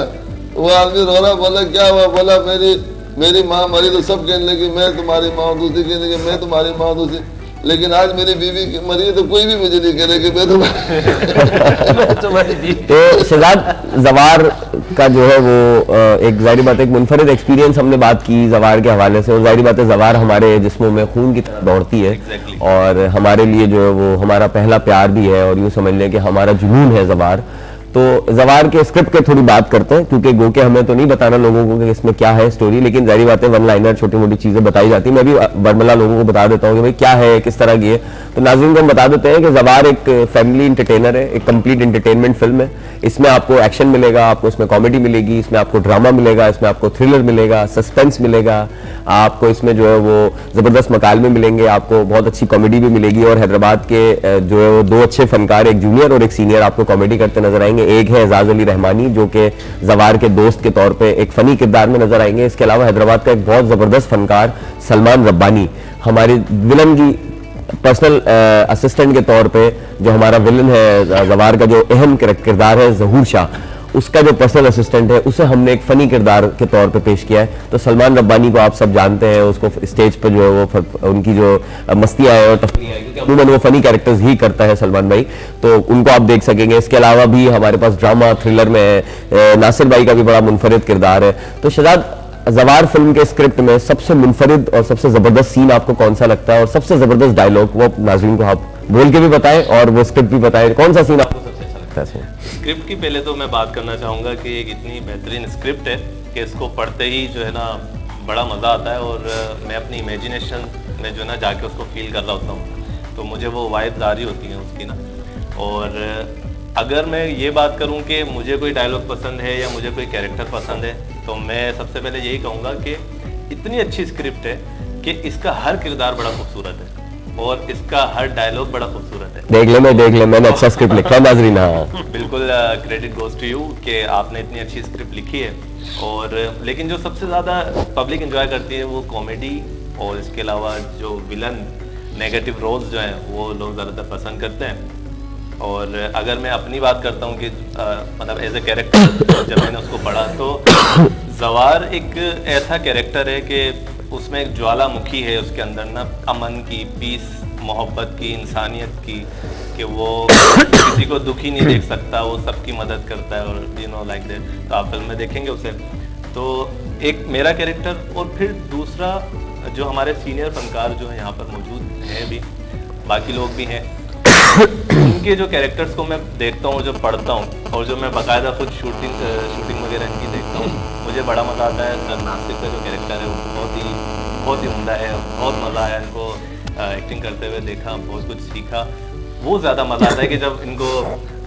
वो आदमी रो रहा, बोला क्या हुआ, बोला मेरी माँ मरी तो सब कहने लगी मैं तुम्हारी माँ, दूसरी कहने लगी मैं तुम्हारी माँ, दूसरी लेकिन आज मेरी बीवी मरी है तो कोई भी मुझे नहीं कह रहे कि मैं तुम्हारी बीवी। तो शहजाद जवार का जो है वो एक जाहिर बात है एक मुनफरिद एक्सपीरियंस हमने बात की जवार के हवाले से, और जाहिर बात है जवार हमारे जिस्मों में खून की तरह दौड़ती है और हमारे लिए जो है वो हमारा पहला प्यार भी है, और यूँ समझ लें कि हमारा जुनून है जवार। तो जवार के स्क्रिप्ट के थोड़ी बात करते हैं, क्योंकि गो के हमें तो नहीं बताना लोगों को कि इसमें क्या है स्टोरी, लेकिन जाहिर बात है वन लाइनर छोटी मोटी चीजें बताई जाती है। मैं भी बरमला लोगों को बता देता हूँ कि भाई क्या है, किस तरह की है। तो नाज़रीन को हम बता देते हैं कि जवार एक फैमिली इंटरटेनर है, एक कंप्लीट इंटरटेनमेंट फिल्म है। इसमें आपको एक्शन मिलेगा, आपको इसमें कॉमेडी मिलेगी, इसमें आपको ड्रामा मिलेगा, इसमें आपको थ्रिलर मिलेगा, सस्पेंस मिलेगा, आपको इसमें जो है वो जबरदस्त मकालमे मिलेंगे, आपको बहुत अच्छी कॉमेडी भी मिलेगी। और हैदराबाद के जो है वो दो अच्छे फनकार, एक जूनियर और एक सीनियर, आपको कॉमेडी करते नजर आएंगे। एक है एजाज अली रहमानी जो कि जवार के दोस्त के तौर पे एक फनी किरदार में नजर आएंगे। इसके अलावा हैदराबाद का एक बहुत जबरदस्त फनकार सलमान रब्बानी, हमारे विलन की पर्सनल असिस्टेंट के तौर पे जो हमारा विलन है जवार का जो अहम किरदार है जहूर शाह, उसका जो पर्सनल असिस्टेंट है उसे हमने एक फनी किरदार के तौर पे पेश किया है। तो सलमान रब्बानी को आप सब जानते हैं, उसको स्टेज पे जो है वो उनकी जो मस्तियां है और तफरीह है, क्योंकि अमूमन वो फनी कैरेक्टर्स ही करता है सलमान भाई, तो उनको आप देख सकेंगे। इसके अलावा भी हमारे पास ड्रामा थ्रिलर में नासिर भाई का भी बड़ा मुनफरिद किरदार है। तो शहजाद, जवार फिल्म के स्क्रिप्ट में सबसे मुनफरिद और सबसे जबरदस्त सीन आपको कौन सा लगता है, और सबसे जबरदस्त डायलॉग वो नाज़रीन को आप बोल के भी बताएं और वो स्क्रिप्ट भी बताएं, कौन सा सीन आपको सबसे अच्छा लगता है? स्क्रिप्ट की पहले तो मैं बात करना चाहूँगा कि एक इतनी बेहतरीन स्क्रिप्ट है कि इसको पढ़ते ही जो है ना बड़ा मज़ा आता है, और मैं अपनी इमेजिनेशन में जो है ना जाके उसको फील कर रहा होता हूँ, तो मुझे वो वाइब्स आ रही होती हैं उसकी ना। और अगर मैं ये बात करूं कि मुझे कोई डायलॉग पसंद है या मुझे कोई कैरेक्टर पसंद है, तो मैं सबसे पहले यही कहूँगा कि इतनी अच्छी स्क्रिप्ट है कि इसका हर किरदार बड़ा खूबसूरत है और इसका हर डायलॉग बड़ा खूबसूरत है। देख ले मैंने अच्छा स्क्रिप्ट लिखा है नाज़रीन। हाँ बिल्कुल, क्रेडिट गोज टू यू कि आपने इतनी अच्छी स्क्रिप्ट लिखी है। और लेकिन जो सबसे ज़्यादा पब्लिक एंजॉय करती है वो कॉमेडी, और इसके अलावा जो विलन नेगेटिव रोल्स जो हैं वो लोग ज़्यादातर पसंद करते हैं। और अगर मैं अपनी बात करता हूँ कि मतलब एज ए कैरेक्टर जब मैंने उसको पढ़ा, तो जवार एक ऐसा कैरेक्टर है कि उसमें एक ज्वालामुखी है उसके अंदर ना, अमन की, पीस, मोहब्बत की, इंसानियत की, कि वो किसी को दुखी नहीं देख सकता, वो सबकी मदद करता है, और यू नो लाइक दैट। तो आप फिल्म में देखेंगे उसे। तो एक मेरा कैरेक्टर, और फिर दूसरा जो हमारे सीनियर फनकार जो है यहाँ पर मौजूद हैं, भी बाकी लोग भी हैं, उनके जो कैरेक्टर्स को मैं देखता हूँ, जो पढ़ता हूँ, और जो मैं बाकायदा खुद शूटिंग वगैरह इनकी देखता हूँ, मुझे बड़ा मज़ा आता है। सर नासिर का जो कैरेक्टर है वो बहुत ही उम्दा है, बहुत मज़ा आया इनको एक्टिंग करते हुए देखा, बहुत कुछ सीखा। वो ज़्यादा मज़ा आता है कि जब इनको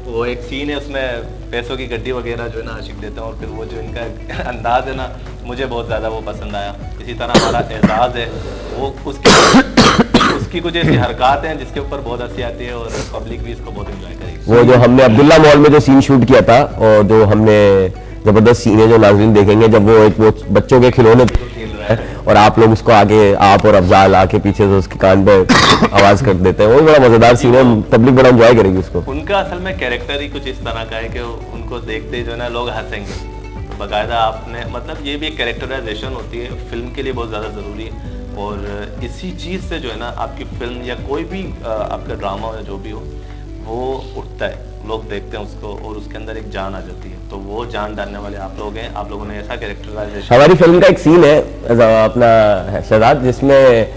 वो एक सीन है उसमें पैसों की गड्डी वगैरह जो है ना आशिक देते हैं, और फिर वो जो इनका अंदाज़ है ना, मुझे बहुत ज़्यादा वो पसंद आया। इसी तरह हमारा एजाज़ है, वो उसकी कुछ ऐसी हरकत हैं जिसके ऊपर बहुत हंसी आती है, और पब्लिक भी इसको बहुत एंजॉय करेगी। वो जो हमने अब्दुल्ला मॉल में जो सीन शूट किया था, और जो हमने जबरदस्त सीन है जो नाज़रीन देखेंगे, जब वो बच्चों के खिलौने खेल रहा है और आप लोग उसको आगे, आप और अफजाल आके पीछे से उसके कान पे आवाज कर देते हैं, वो बड़ा मजेदार सीन है, पब्लिक बड़ा एंजॉय करेगी उसको। उनका असल में कैरेक्टर ही कुछ इस तरह का है कि उनको देखते ही जो है ना लोग हंसेंगे। तो बाकायदा आपने मतलब ये भी एक कैरेक्टराइजेशन होती है, फिल्म के लिए बहुत ज़्यादा ज़रूरी है, और इसी चीज़ से जो है ना आपकी फिल्म या कोई भी आपका ड्रामा हो या जो भी हो, वो उठता है, लोग देखते हैं उसको, और उसके अंदर एक जान आ जाती है। तो वो जान डालने वाले आप लोग हैं, आप लोगों ने ऐसा कैरेक्टराइजेशन। हमारी फिल्म का एक सीन है अपना शहजाद, जिसमें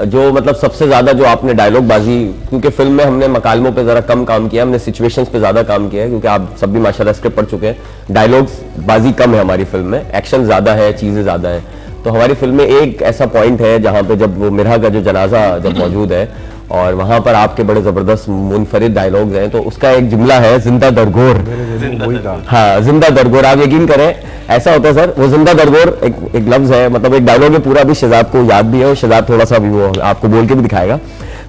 जो मतलब सबसे ज्यादा जो आपने डायलॉग बाजी, क्योंकि फिल्म में हमने मकालमों पे जरा कम काम किया, हमने सिचुएशंस पे ज्यादा काम किया है, क्योंकि आप सब भी माशाल्लाह स्क्रिप्ट पढ़ चुके हैं। डायलॉग्स बाजी कम है हमारी फिल्म में, एक्शन ज्यादा है, चीजें ज्यादा है। तो हमारी फिल्म में एक ऐसा पॉइंट है जहाँ पे जब वो मिरहा का जो जनाजा जब मौजूद है, और वहां पर आपके बड़े जबरदस्त मुनफरिद डायलॉग्स हैं, तो उसका एक जुमला है जिंदा दरगोर। हाँ, जिंदा दरगोर, आप यकीन करें ऐसा होता है सर, वो जिंदा दरगोर एक लफ्ज है, मतलब एक डायलॉग है पूरा, भी शहजाद को याद भी है, और शहजाद थोड़ा सा भी वो आपको बोल के भी दिखाएगा।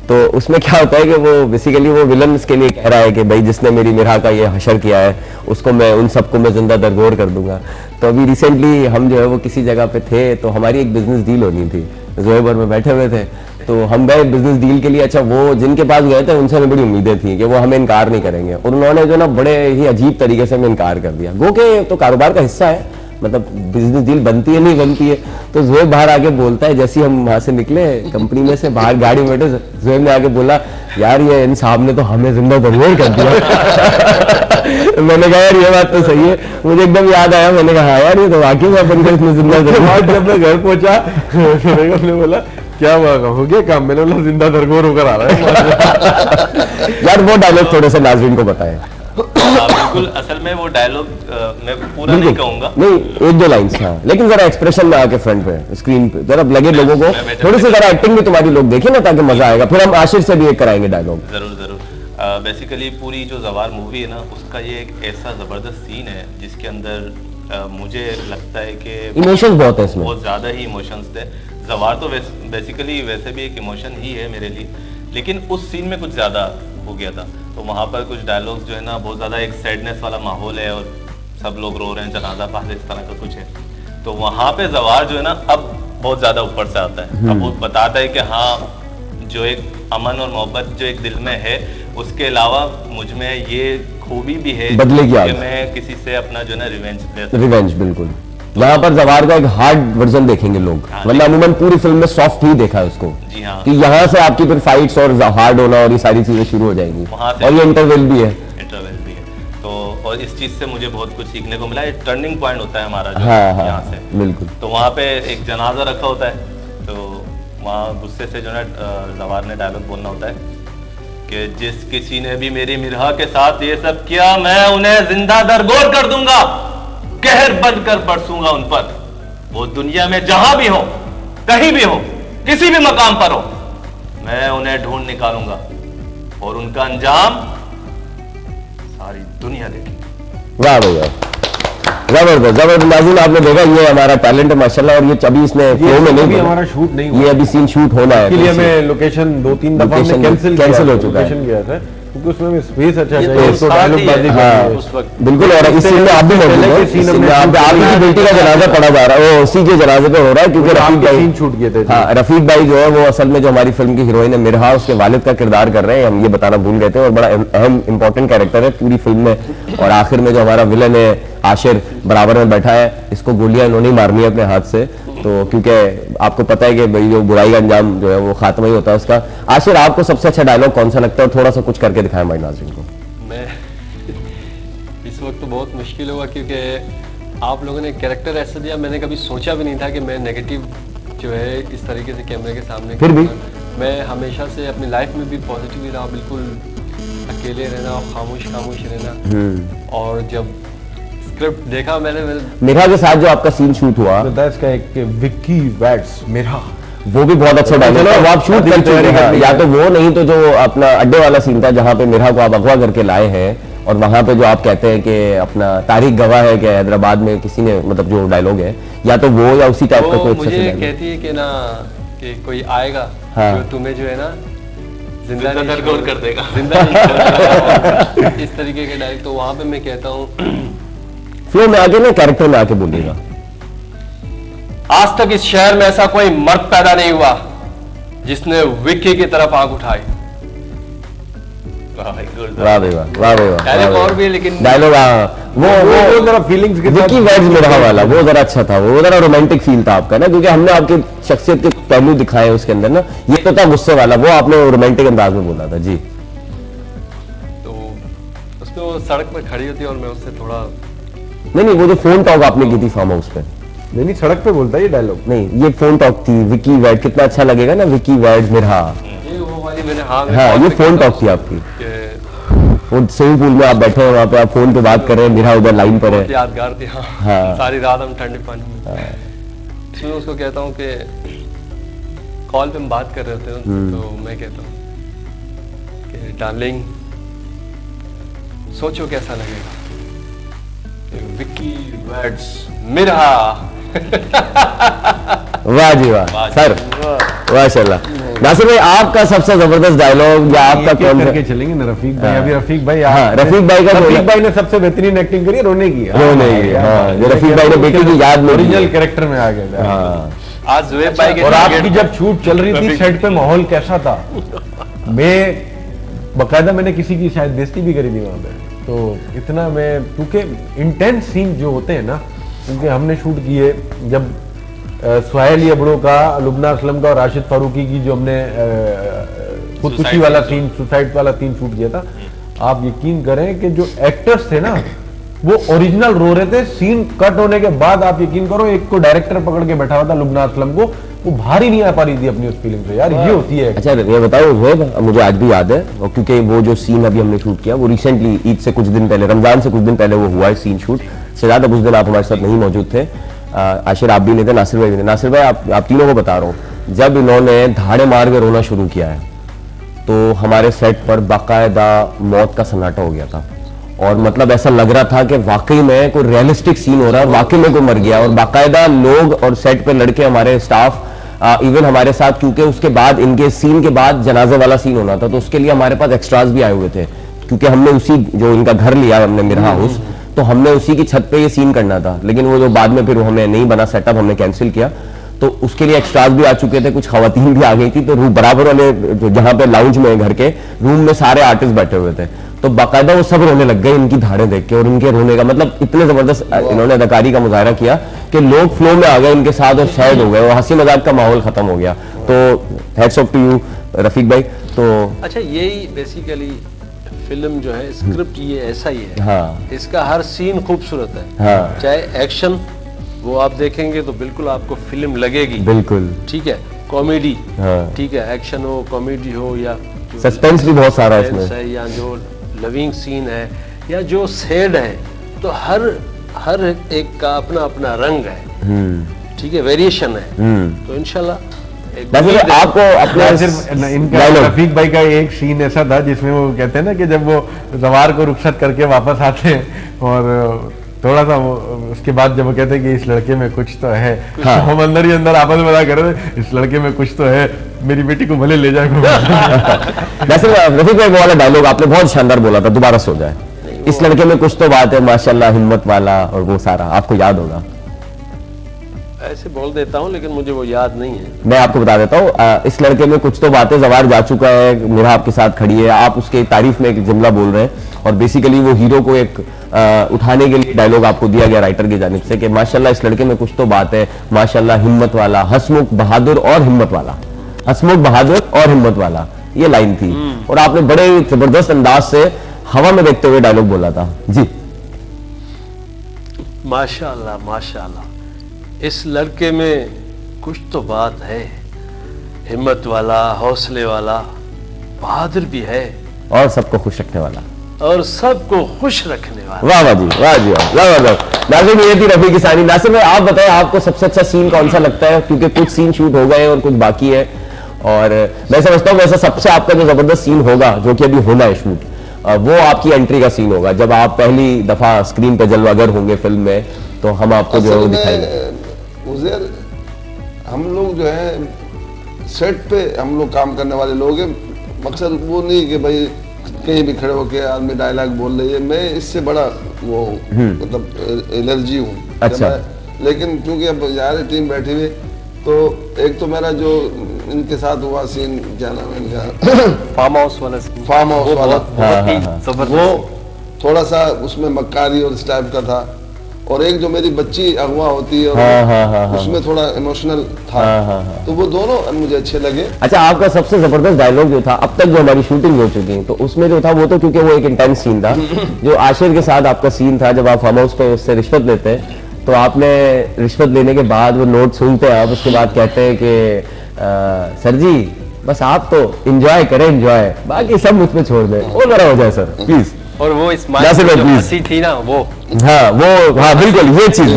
तो उसमें क्या होता है कि वो बेसिकली वो विलन के लिए कह रहा है कि भाई जिसने मेरी मिरहा का ये हशर किया है, उसको मैं, उन सबको मैं जिंदा दरगोर कर दूंगा। तो अभी रिसेंटली हम जो है वो किसी जगह पे थे, तो हमारी एक बिजनेस डील होनी थी, जोहेबर में बैठे हुए थे, तो हम गए बिजनेस डील के लिए। अच्छा, वो जिनके पास गए थे उनसे हमें बड़ी उम्मीदें थी कि वो हमें इनकार नहीं करेंगे, और उन्होंने जो ना बड़े ही अजीब तरीके से हमें इनकार कर दिया। गो के तो कारोबार का हिस्सा है, मतलब बिजनेस डील बनती है नहीं बनती है। तो जोएब बाहर आके बोलता है, जैसे ही हम वहां से निकले कंपनी में से बाहर गाड़ी में बैठे, जोएब ने आके बोला यार ये इन साहब ने तो हमें जिंदा दरगोर कर दिया। मैंने कहा यार ये बात तो सही है, मुझे एकदम याद आया, मैंने कहा हाँ यार ये तो वाकई में अपन को इसमें जिंदा दरगोर। जब मैं घर पहुंचा मैंने बोला क्या हुआ, हो गया काम? मैंने बोला जिंदा दरगोर होकर आ रहा है। यार वो डायलॉग थोड़े से नाज़रीन को बताएं। बिल्कुल, असल में वो डायलॉग मैं पूरा नहीं कहूंगा, नहीं एक दो लाइंस, हाँ, लेकिन जरा एक्सप्रेशन में आके फ्रंट पे स्क्रीन पे जरा लगे लोगों को, थोड़ी सी जरा एक्टिंग भी तुम्हारी लोग देखें ना, ताकि मजा आएगा। फिर हम आशिर से भी एक कराएंगे डायलॉग। जरूर जरूर। बेसिकली पूरी जो जवार मूवी है ना, उसका ये एक ऐसा जबरदस्त सीन है जिसके अंदर मुझे लगता है कि इमोशंस बहुत है इसमें, बहुत ज्यादा ही इमोशंस थे। जवार तो बेसिकली वैसे भी एक इमोशन ही है मेरे लिए, लेकिन उस सीन में कुछ ज्यादा हो गया था। तो वहाँ पर कुछ डायलॉग्स जो है ना, बहुत ज़्यादा एक सैडनेस वाला माहौल है और सब लोग रो रहे हैं, जनाजा पास इस तरह का कुछ है। तो वहाँ पे जवार जो है ना अब बहुत ज़्यादा ऊपर से आता है। अब वो बताता है कि हाँ, जो एक अमन और मोहब्बत जो एक दिल में है, उसके अलावा मुझ में ये खूबी भी है बदले की कि मैं किसी से अपना जो है ना रिवेंज ले सकूं। रिवेंज, बिल्कुल। यहाँ पर जवार का एक हार्ड वर्जन देखेंगे लोग, वरना अमूमन पूरी फिल्म में सॉफ्ट ही देखा है उसको। जी हाँ, कि यहाँ से आपकी फिर फाइट्स और हार्ड होना और ये सारी चीजें शुरू हो जाएंगी, और ये इंटरवल भी है। इंटरवल भी है तो, और इस चीज से मुझे बहुत कुछ सीखने को मिला। एक टर्निंग पॉइंट होता है हमारा जो यहाँ से, बिल्कुल। तो वहाँ पे एक जनाजा रखा होता है, तो वहाँ गुस्से से जो है जवार ने डायलॉग बोलना होता है कि जिस किसी ने भी मेरी मिरहा के साथ ये सब किया, मैं उन्हें जिंदा दरगोर कर दूंगा, कहर बनकर बरसूंगा उन पर, वो दुनिया में जहां भी हो, कहीं भी हो, किसी भी मकाम पर हो, मैं उन्हें ढूंढ निकालूंगा और उनका अंजाम सारी दुनिया देखेगी। वाह भैया, जबरदस्त जबरदस्त। नाज़रीन आपने देखा ये हमारा टैलेंट है माशाल्लाह, और ये अभी इसने फ्लो में नहीं, हमारा शूट नहीं हुआ, ये अभी सीन शूट होना है, इसलिए हमें लोकेशन 2-3 दफा कैंसिल हो चुका है, गया था क्योंकि उसमें स्पेस अच्छा ये चाहिए, तो डायलॉग बाजी हाँ, उस वक्त बिल्कुल। और इस सीन में आप भी मौजूद हो, इस सीन में आपकी बेटी का जनाजा पड़ा जा रहा है, वो उसी के जनाजे पे हो रहा है, क्योंकि रफीक भाई सीन शूट किए थे। हाँ, रफीक भाई जो है वो असल में जो हमारी फिल्म की हीरोइन है मिरहा, उसके वालिद का किरदार कर रहे हैं, हम ये बताना भूल गए थे, और बड़ा अहम इंपॉर्टेंट कैरेक्टर है पूरी फिल्म में। और आखिर में जो हमारा विलन है आशिर बराबर में बैठा है, इसको गोलियां इन्होंने मारनी है अपने हाथ से, तो क्योंकि आपको पता है कि भाई जो बुराई का अंजाम जो है वो खात्मा ही होता है उसका। आशिर आपको सबसे अच्छा डायलॉग कौन सा लगता है, और थोड़ा सा कुछ करके दिखाएं हमारे नाज़रीन को। मैं इस वक्त तो बहुत मुश्किल होगा, क्योंकि आप लोगों ने कैरेक्टर ऐसा दिया, मैंने कभी सोचा भी नहीं था कि मैं नेगेटिव जो है इस तरीके से कैमरे के सामने, फिर भी मैं हमेशा से अपनी लाइफ में भी पॉजिटिव ही रहा, बिल्कुल अकेले रहना और खामोश रहना। और जब स्क्रिप्ट देखा मैंने मिरहा के साथ जो आपका सीन शूट हुआ, इसका एक विक्की वैट्स मिरहा, वो भी बहुत अच्छा डायलॉग है, वो आप शूट कर चुके हैं, या तो वो नहीं तो जो अपना अड्डे वाला सीन था जहाँ पे मिरहा को आप अगवा करके लाए हैं, और वहां पे जो आप कहते हैं कि अपना तारीख गवाह है कि हैदराबाद में किसी ने, मतलब जो डायलॉग है, या तो वो या उसी टाइप का कोई अच्छा मुझे कहती है कि ना कि कोई आएगा जो तुम्हें जो है ना जिंदा दरगोर कर देगा, जिंदा नहीं करेगा, इस तरीके के डायलॉग। तो वहां पे मैं कहता हूँ फ्लो में आके ना कैरेक्टर में आके बोलिएगा, आज तक इस शहर में ऐसा कोई मर्द पैदा नहीं हुआ जिसने विक्की की तरफ आंख उठाई। वाह भाई वाह, वाह भाई वाह। डायलॉग और भी, लेकिन डायलॉग वो जरा फीलिंग्स के विक्की वैट्स मिरहा वाला वो जरा अच्छा था, वो जरा रोमांटिक फील था आपका ना, क्योंकि हमने आपकी शख्सियत के पहलू दिखाए उसके अंदर ना, ये तो था गुस्से वाला, वो आपने रोमांटिक अंदाज में बोला था जी। तो उसमें वो सड़क पर खड़ी होती है और मैं उससे थोड़ा नहीं, वो जो फोन टॉक आपने की थी फार्म हाउस पे, नहीं सड़क पे बोलता है ये डायलॉग, नहीं ये फोन टॉक थी, विक्की वैट, कितना अच्छा लगेगा ना विक्की वैट्स मिरहा। ये वो वाली मैंने हाँ ये फोन टॉक थी आपकी, वो स्विमिंग पूल में आप बैठे हैं, वहाँ पे आप फोन पे बात कर रहे हैं, मिरहा उधर लाइन पर है, यादगार थी। हाँ, सारी रात हम ठंडे पानी में, इसमें उसको कहता हूँ कि कॉल पे हम बात कर रहे होते हैं, तो मैं कहता हूँ कि डार्लिंग सोचो कैसा लगेगा विक्की वैट्स मिरहा। वाह जी वाह सर, माशाल्लाह। नासिर भाई आपका सबसे जबरदस्त डायलॉग या आपका कौन करके चलेंगे ना रफीक भाई, अभी रफीक भाई, रफीक भाई का, रफीक भाई ने सबसे बेहतरीन एक्टिंग करी, रोने की, जो रफीक भाई ने बेटी की याद में ओरिजिनल कैरेक्टर में आ गया। आज जोएब भाई के और आपकी जब शूट चल रही थी सेट पे माहौल कैसा था, मैं बकायदा मैंने किसी की शायद बेइज्जती भी करी थी वहां पे, तो इतना मैं, क्योंकि इंटेंस सीन जो होते हैं ना क्योंकि हमने शूट किए जब सुहेल अबड़ो का, लुबना असलम का और राशिद फारूकी की जो हमने खुदकुशी वाला सीन, सुसाइड वाला सीन शूट किया था, आप यकीन करें कि जो एक्टर्स थे ना वो ओरिजिनल रो रहे थे। सीन कट होने के बाद आप यकीन करो एक को डायरेक्टर पकड़ के बैठा हुआ था, लुबना असलम को, वो बाहर ही नहीं आ पा रही थी अपनी उस फीलिंग से। यार ये होती है। अच्छा ये बताओ ज़ुहैब, मुझे आज भी याद है, और क्योंकि वो जो सीन अभी हमने शूट किया वो रिसेंटली ईद से कुछ दिन पहले, रमजान से कुछ दिन पहले वो हुआ है सीन शूट। सजाद अब उस दिन आप हमारे साथ नहीं मौजूद थे, आशिर आप भी नहीं थे, नासिर भाई भी थे। नासिर भाई आप तीनों को बता रहा हूँ, जब इन्होंने धाड़े मार के रोना शुरू किया है तो हमारे सेट पर बाकायदा मौत का सन्नाटा हो गया था। और मतलब ऐसा लग रहा था कि वाकई में कोई रियलिस्टिक सीन हो रहा है, वाकई में कोई मर गया। और बाकायदा लोग और सेट पे लड़के, हमारे स्टाफ, इवन हमारे साथ, क्योंकि उसके बाद इनके सीन के बाद जनाजे वाला सीन होना था, तो उसके लिए हमारे पास एक्स्ट्राज भी आए हुए थे, क्योंकि हमने उसी जो इनका घर लिया हमने मिरहा हाउस, तो हमने उसी की छत पे ये सीन करना था। लेकिन वो जो बाद में फिर हमें नहीं बना सेटअप, हमने कैंसिल किया, तो उसके लिए एक्स्ट्राज भी आ चुके थे, कुछ खवातीन भी आ गई थी। तो बराबर वाले जहाँ पे लाउंज में घर के रूम में सारे आर्टिस्ट बैठे हुए थे, तो बाकायदा वो सब रोने लग गए इनकी धाड़ें देख के। और इनके रोने का मतलब इतने जबरदस्त इन्होंने अदाकारी का मुजाहरा किया कि लोग फ्लो में आ गए इनके साथ और शायद हो गए, और हंसी मजाक का माहौल खत्म हो गया। तो hats off to you Rafiq भाई। तो अच्छा, यही बेसिकली फिल्म जो है, स्क्रिप्ट ये ऐसा ही है। हाँ। इसका हर सीन खूबसूरत है। हाँ। चाहे एक्शन वो आप देखेंगे तो बिल्कुल आपको फिल्म लगेगी, बिल्कुल ठीक है। कॉमेडी, हाँ। ठीक है, एक्शन हो, कॉमेडी हो, या सस्पेंस भी बहुत सारा सस्पेंस इसमें है, या जो लविंग सीन है, या जो सैड है, तो हर एक का अपना अपना रंग है, ठीक है, वेरिएशन है। तो इंशाल्लाह वैसे आपको अपना सिर्फ इनका रफीक भाई का एक सीन ऐसा था जिसमें वो कहते हैं ना कि जब वो जवार को रुखसत करके वापस आते हैं और थोड़ा सा वो उसके बाद जब वो कहते हैं कि इस लड़के में कुछ तो है, हाँ। तो हम अंदर ही अंदर आपस में बता कर रहे थे इस लड़के में कुछ तो है, मेरी बेटी को भले ले जाए। वैसे रफीक भाई वो वाला डायलॉग आपने बहुत शानदार बोला था, दोबारा से हो जाए। इस लड़के में कुछ तो बात है, माशाल्लाह हिम्मत वाला, और वो सारा आपको याद होगा। ऐसे बोल देता हूँ लेकिन मुझे वो याद नहीं है। मैं आपको बता देता हूँ, इस लड़के में कुछ तो बातें, जवार जा चुका है, मेरा आपके साथ खड़ी है, आप उसके तारीफ में एक जुमला बोल रहे हैं, और बेसिकली वो हीरो को एक उठाने के लिए डायलॉग आपको दिया गया राइटर की जानिब से कि माशाल्लाह इस लड़के में कुछ तो बात है, माशाल्लाह हिम्मत वाला, हसमुख बहादुर और हिम्मत वाला, हसमुख बहादुर और हिम्मत वाला, ये लाइन थी। और आपने बड़े जबरदस्त अंदाज से हवा में देखते हुए डायलॉग बोला था जी। माशाल्लाह माशाल्लाह, इस लड़के में कुछ तो बात है, हिम्मत वाला, हौसले वाला, बहादुर भी है, और सबको खुश रखने वाला, और सबको खुश रखने वाला। वाह वाह जी, वाह जी, वाह, जबरदस्त। नाज़िम ये थी रफीक सानी। नासिर भाई आप बताएं आपको सबसे अच्छा सीन कौन सा लगता है, क्योंकि कुछ सीन शूट हो गए और कुछ बाकी है, और मैं समझता हूँ वैसा सबसे आपका जो जबरदस्त सीन होगा जो कि अभी होना है शूट, वो आपकी एंट्री का सीन होगा, जब आप पहली दफा स्क्रीन पे जलवागर होंगे फिल्म में, तो हम आपको जो है वो दिखाएंगे। उज़ैर, हम लोग जो है सेट पे हम लोग काम करने वाले लोग हैं, मकसद वो नहीं कि भाई कहीं भी खड़े होकर आदमी डायलॉग बोल रही है, मैं इससे बड़ा वो मतलब एलर्जी हूँ। अच्छा। लेकिन क्योंकि अब यार टीम बैठी हुई, तो एक तो मेरा जो इनके साथ हुआ सीन, क्या नाम है इनका, फार्म हाउस वाला scene। फार्म हाउस वाला, बहुत ही जबरदस्त। वो थोड़ा सा उसमें मक्कारी और इस टाइप का था, और एक जो मेरी बच्ची अगवा होती है और उसमें थोड़ा इमोशनल था, तो वो दोनों मुझे अच्छे लगे। अच्छा, आपका सबसे जबरदस्त डायलॉग जो था अब तक जो हमारी शूटिंग हो चुकी है, तो उसमें जो था वो तो क्योंकि वो एक इंटेंस सीन था, जो आशिर के साथ आपका सीन था जब आप फार्म हाउस पे उससे रिश्वत लेते हैं, तो आपने रिश्वत लेने के बाद वो नोट सुनते हैं आप, उसके बाद कहते हैं कि सर जी बस आप तो एंजॉय करें, एंजॉय, बाकी सब मुझ पे छोड़ दें, वो जरा हो जाए सर प्लीज। और वो नासिर स्माइल भाई, जो please। हंसी थी ना वो, हाँ वो, हाँ बिल्कुल, ये चीज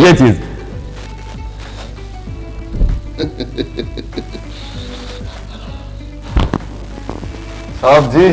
साहब जी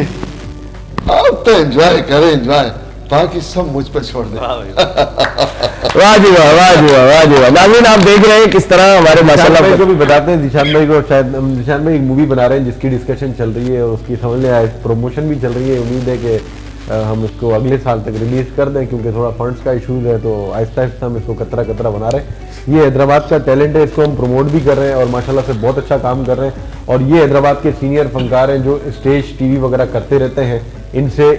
आप तो एंजॉय करें, एंजॉय, बाकी सब मुझ पर छोड़ दें। वाह जी वाह, वाह जी वाह, वाह जी वाह। नाज़रीन आप देख रहे हैं किस तरह हमारे माशाल्लाह भाई को भी बताते हैं, दिशान भाई को, शायद दिशान भाई एक मूवी बना रहे हैं जिसकी डिस्कशन चल रही है और उसकी समझ में प्रमोशन भी चल रही है। उम्मीद है कि हम इसको अगले साल तक रिलीज कर दें, क्योंकि थोड़ा फंड्स का इशूज है, तो आहिस्ता आहिस्ता हम इसको कतरा कतरा बना रहे हैं। ये हैदराबाद का टैलेंट है, इसको हम प्रमोट भी कर रहे हैं और माशाल्लाह से बहुत अच्छा काम कर रहे हैं। और ये हैदराबाद के सीनियर फनकार हैं जो स्टेज टीवी वगैरह करते रहते हैं,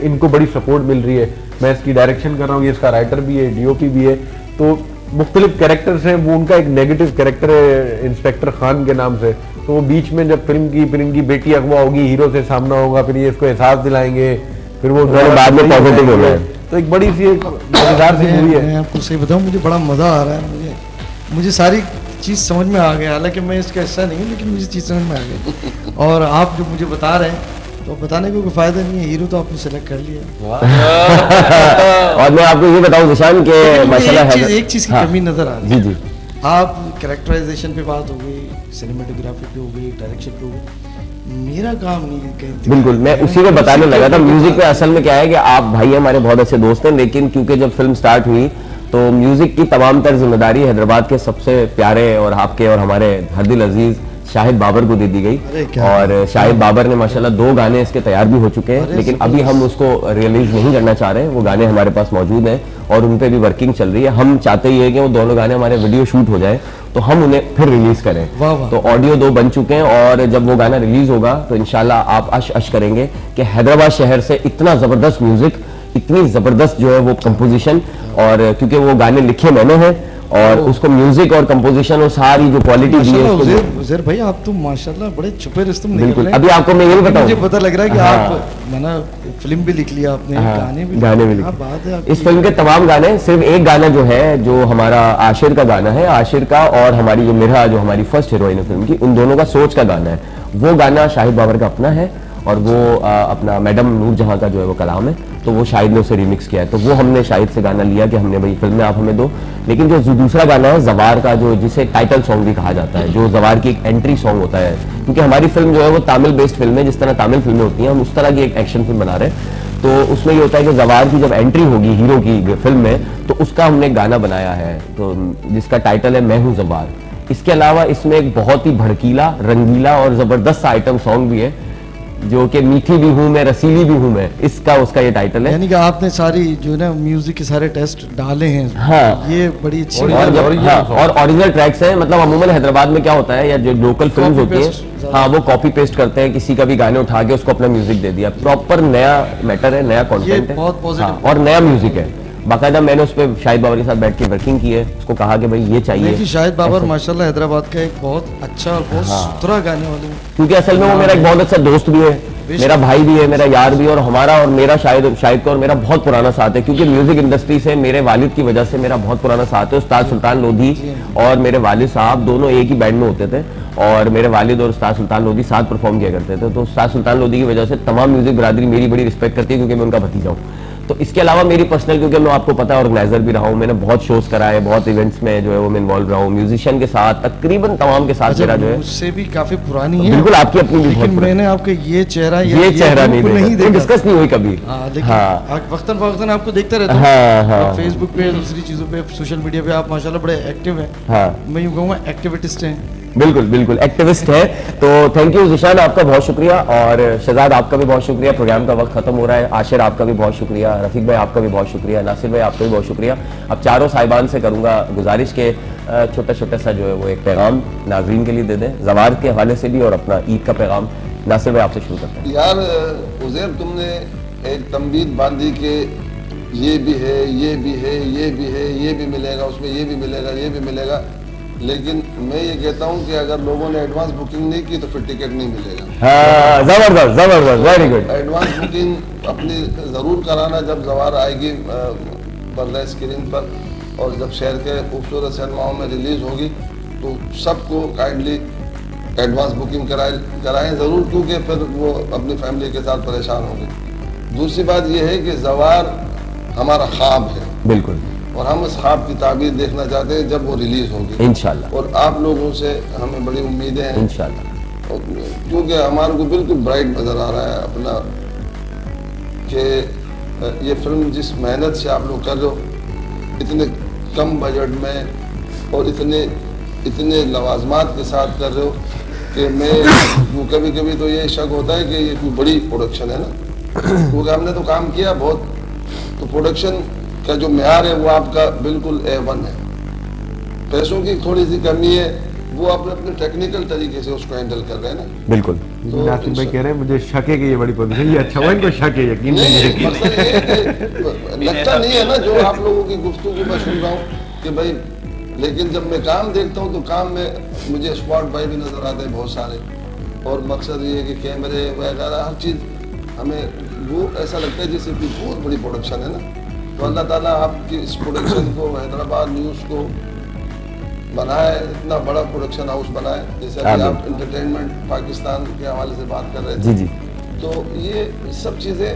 इनको बड़ी सपोर्ट मिल रही है। मैं इसकी डायरेक्शन कर रहा हूँ, ये इसका राइटर भी है, डीओपी भी है, तो मुख्तलिफ कैरेक्टर्स हैं, वो उनका एक नेगेटिव कैरेक्टर है इंस्पेक्टर खान के नाम से, तो वो बीच में जब फिल्म की बेटी अगवा होगी, हीरो से सामना होगा, फिर ये इसको एहसास दिलाएंगे, फिर वो बाद में पॉजिटिव हो गए। तो एक बड़ी सी एक मजेदार सी मूवी है। मैं आपको सही बताऊं, मुझे बड़ा मज़ा आ रहा है, मुझे सारी चीज़ समझ में आ गया, हालांकि मैं इसका हिस्सा नहीं हूँ, लेकिन मुझे चीज़ समझ में आ गई। और आप जो मुझे बता रहे हैं तो बताने को कोई फायदा नहीं है, हीरो तो आपने सेलेक्ट कर लिया। और मैं आपको ये बताऊं जिशान के माशाल्लाह एक चीज़ की कमी नज़र आ रही जी है। जी, आप कैरेक्टराइजेशन पे बात हो गई, सिनेमेटोग्राफी पे हो गई, डायरेक्शन पे हो गई, मेरा काम नहीं है कहीं। बिल्कुल, मैं उसी को बताने लगा था। म्यूजिक पे असल में क्या है कि आप भाई हमारे बहुत अच्छे दोस्त हैं, लेकिन क्योंकि जब फिल्म स्टार्ट हुई तो म्यूजिक की तमाम तर जिम्मेदारी हैदराबाद के सबसे प्यारे और आपके और हमारे हरदिल अजीज शाहिद बाबर को दे दी गई। और शाहिद बाबर ने माशाल्लाह 2 गाने इसके तैयार भी हो चुके हैं, लेकिन अभी हम उसको रिलीज नहीं करना चाह रहे हैं। वो गाने हमारे पास मौजूद हैं और उन पे भी वर्किंग चल रही है। हम चाहते ही है कि वो दोनों गाने हमारे वीडियो शूट हो जाए तो हम उन्हें फिर रिलीज करें। तो ऑडियो 2 बन चुके हैं और जब वो गाना रिलीज होगा तो इंशाल्लाह आप अश करेंगे कि हैदराबाद शहर से इतना जबरदस्त म्यूजिक, इतनी जबरदस्त जो है वो कंपोजिशन, और क्योंकि वो गाने लिखे मैंने हैं और उसको म्यूजिक और कंपोजिशन और सारी जो क्वालिटी दी है उज़ैर भाई, आप तो माशाल्लाह बड़े छुपे रिश्तों में बिल्कुल। अभी आपको मैं ये भी बताऊं, मुझे पता लग रहा है कि आप माना फिल्म भी लिख लिया आपने, गाने भी लिखे। बात है इस फिल्म के तमाम गाने, सिर्फ एक गाना जो है जो हमारा आशिर का गाना है, आशिर का, और हमारी जो मिरहा जो हमारी फर्स्ट हीरोइन है फिल्म की, उन दोनों का सोच का गाना है। वो गाना शाहिद बाबर का अपना है और वो अपना मैडम नूर जहां का जो है वो कलाम है, तो वो शाहिद ने उसे रिमिक्स किया है। तो वो हमने शाहिद से गाना लिया कि हमने भाई फिल्म में आप हमें दो। लेकिन जो दूसरा गाना है जवार का, जो जिसे टाइटल सॉन्ग भी कहा जाता है, जो जवार की एक एंट्री सॉन्ग होता है, क्योंकि हमारी फिल्म जो है वो तमिल बेस्ड फिल्म है, जिस तरह तमिल फिल्में होती हैं हम उस तरह की एक एक्शन फिल्म बना रहे हैं। तो उसमें ये होता है कि जवार की जब एंट्री होगी हीरो की फिल्म में, तो उसका हमने गाना बनाया है, तो जिसका टाइटल है मैं हूँ जवार। इसके अलावा इसमें एक बहुत ही भड़कीला, रंगीला और जबरदस्त आइटम सॉन्ग भी है, जो कि मीठी भी हूं मैं, रसीली भी हूं मैं, इसका उसका ये टाइटल है। यानी कि आपने सारी जो ना म्यूजिक के सारे टेस्ट डाले हैं। हाँ, ये बड़ी अच्छी और ओरिजिनल ट्रैक्स हैं। मतलब अमूमन हैदराबाद में क्या होता है, या जो लोकल फिल्म्स होती हैं, हाँ, वो कॉपी पेस्ट करते हैं, किसी का भी गाने उठा के उसको अपना म्यूजिक दे दिया। प्रॉपर नया मैटर है, नया कॉन्टेंट है, बहुत पॉजिटिव और नया म्यूजिक है। बाकायदा मैंने उस पर शाहिद बाबर के साथ बैठ के वर्किंग की है, उसको कहा कि भाई ये चाहिए। शाहिद बाबर माशाल्लाह हैदराबाद का एक बहुत अच्छा और बहुत सुथरा गाने वाले, क्योंकि असल में वो मेरा एक बहुत अच्छा दोस्त भी है, मेरा भाई भी है, मेरा यार भी, और हमारा और मेरा शाहिद का और मेरा बहुत पुराना साथ है। क्योंकि म्यूजिक इंडस्ट्री से मेरे वालिद की वजह से मेरा बहुत पुराना साथ है। उस्ताद सुल्तान लोधी और मेरे वालिद साहब दोनों एक ही बैंड में होते थे, और मेरे वालिद और उस्ताद सुल्तान लोधी साथ परफॉर्म किया करते थे। तो उस्ताद सुल्तान लोधी की वजह से तमाम म्यूजिक बरादरी मेरी बड़ी रिस्पेक्ट करती है, क्योंकि मैं उनका भतीजा हूँ। तो इसके अलावा मेरी पर्सनल, क्योंकि मैं आपको पता है ऑर्गेनाइजर भी रहा हूँ, मैंने बहुत शोज कराए, बहुत इवेंट्स में जो है वो मैं इन्वॉल्व रहा हूँ, म्यूजिशियन के साथ तकरीबन तमाम के साथ मेरा जो है उससे भी काफी पुरानी है। बिल्कुल, आपकी अपनी भी, लेकिन मैंने आपके ये चेहरा नहीं देखा, डिस्कस नहीं हुई कभी। वक्तन फवक्तन आपको देखते रहता हूँ फेसबुक पे, दूसरी चीजों पे, सोशल मीडिया पे आप माशाल्लाह बड़े एक्टिव हैं। मैं यूँ कहूँगा एक्टिविटिस्ट हैं। बिल्कुल बिल्कुल एक्टिविस्ट है। तो थैंक यू जिशान, आपका बहुत शुक्रिया, और शहजाद आपका भी बहुत शुक्रिया। प्रोग्राम का वक्त खत्म हो रहा है। आशिर आपका भी बहुत शुक्रिया, रफीक भाई आपका भी बहुत शुक्रिया, नासिर भाई आपका भी बहुत शुक्रिया। अब चारों साहिबान से करूंगा गुजारिश के छोटा छोटा सा जो है वो एक पैगाम नाजरीन के लिए दे दें, जवार के हवाले से भी और अपना ईद का पैगाम। नासिर भाई आपसे शुरू करते हैं। यार उज़ैर, तुमने एक तंबीद बांधी के ये भी है, ये भी है, ये भी है, ये भी मिलेगा, उसमें ये भी मिलेगा, ये भी मिलेगा, लेकिन मैं ये कहता हूँ कि अगर लोगों ने एडवांस बुकिंग नहीं की तो फिर टिकट नहीं मिलेगा। हाँ, जबरदस्त जबरदस्त, वेरी गुड। एडवांस बुकिंग अपनी ज़रूर कराना जब जवार आएगी पर्दा स्क्रीन पर, और जब शहर के खूबसूरत सिनेमाओं में रिलीज़ होगी तो सबको काइंडली एडवांस बुकिंग कराएं ज़रूर, क्योंकि फिर वो अपनी फैमिली के साथ परेशान होंगे। दूसरी बात ये है कि जवार हमारा ख्वाब है, बिल्कुल, और हम इस ख्वाब की ताबीर देखना चाहते हैं जब वो रिलीज होगी इंशाल्लाह, और आप लोगों से हमें बड़ी उम्मीदें हैं इंशाल्लाह, क्योंकि हमारे को बिल्कुल ब्राइट नज़र आ रहा है अपना कि ये फिल्म जिस मेहनत से आप लोग कर रहे हो, इतने कम बजट में और इतने लवाजमात के साथ कर रहे हो कि मैं कभी कभी तो ये शक होता है कि ये कोई बड़ी प्रोडक्शन है ना, क्योंकि हमने तो काम किया बहुत, तो प्रोडक्शन का जो मेयार है वो आपका बिल्कुल A1 है। पैसों की थोड़ी सी कमी है, वो अपने अपने टेक्निकल तरीके से उसको हैंडल कर रहे हैं ना। बिल्कुल। तो नासिर भाई कह रहे हैं मुझे शक है कि ये बड़ी पोजीशन, ये अच्छा हुआ इनको शक है, यकीन नहीं है। लगता नहीं है ना, जो आप लोगों की गुफ्तगू में सुन रहा हूँ कि भाई लेकिन जब मैं काम देखता हूँ तो काम में मुझे स्पॉट बाय भी नज़र आते हैं बहुत सारे, और मकसद ये है कि कैमरे वगैरह हर चीज़ हमें वो ऐसा लगता है जैसे कि बहुत बड़ी प्रोडक्शन है ना। तो अल्लाह ताला आपकी इस प्रोडक्शन को, हैदराबाद न्यूज़ को बनाए, इतना बड़ा प्रोडक्शन हाउस बनाए, जैसे कि आप इंटरटेनमेंट पाकिस्तान के हवाले से बात कर रहे थे। जी। तो ये सब चीज़ें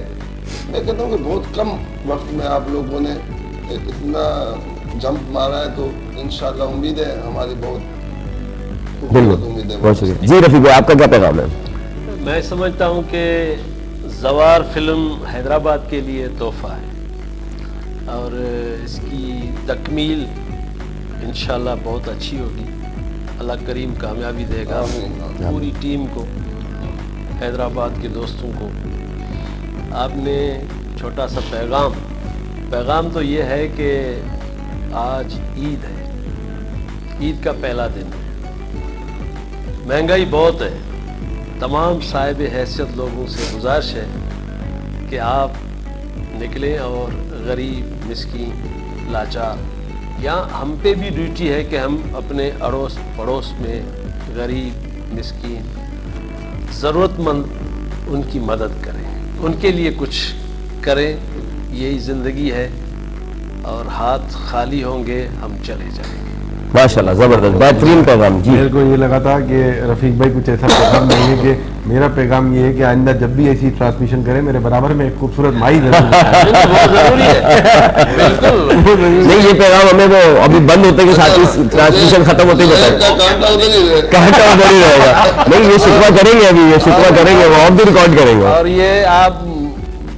मैं कहता हूँ कि बहुत कम वक्त में आप लोगों ने इतना जंप मारा है, तो इंशाल्लाह उम्मीद है हमारी बहुत खूबसूरत उम्मीद है। बहुत शुक्रिया जी। रफीक भाई, आपका क्या पैगाम है? मैं समझता हूँ कि जवार फिल्म हैदराबाद के लिए तोहफा है, और इसकी तकमील इंशाल्लाह बहुत अच्छी होगी। अल्लाह करीम कामयाबी देगा पूरी टीम को, हैदराबाद के दोस्तों को। आपने छोटा सा पैगाम तो ये है कि आज ईद है, ईद का पहला दिन है, महंगाई बहुत है। तमाम साहिब हैसियत लोगों से गुजारिश है कि आप निकलें और गरीब, मिस्कीन, लाचार, यहाँ हम पे भी ड्यूटी है कि हम अपने अड़ोस पड़ोस में गरीब, मिस्कीन, ज़रूरतमंद उनकी मदद करें, उनके लिए कुछ करें। यही ज़िंदगी है, और हाथ खाली होंगे हम चले जाएंगे। माशाल्लाह, जबरदस्त, बेहतरीन पैगाम जी। मेरे को ये लगा था कि रफीक भाई कुछ ऐसा पैगाम नहीं है, कि मेरा पैगाम ये है कि आइंदा जब भी ऐसी ट्रांसमिशन करें मेरे बराबर में एक खूबसूरत माई जरूर बहुत ज़रूरी है, बिल्कुल। नहीं, ये पैगाम हमें वो अभी बंद होते के साथ ही ट्रांसमिशन खत्म होते ही बताया, कांटा उधर ही रहेगा। नहीं, ये शिकवा करेंगे, अभी ये शिकवा करेंगे, वो और भी रिकॉर्ड करेंगे। और ये आप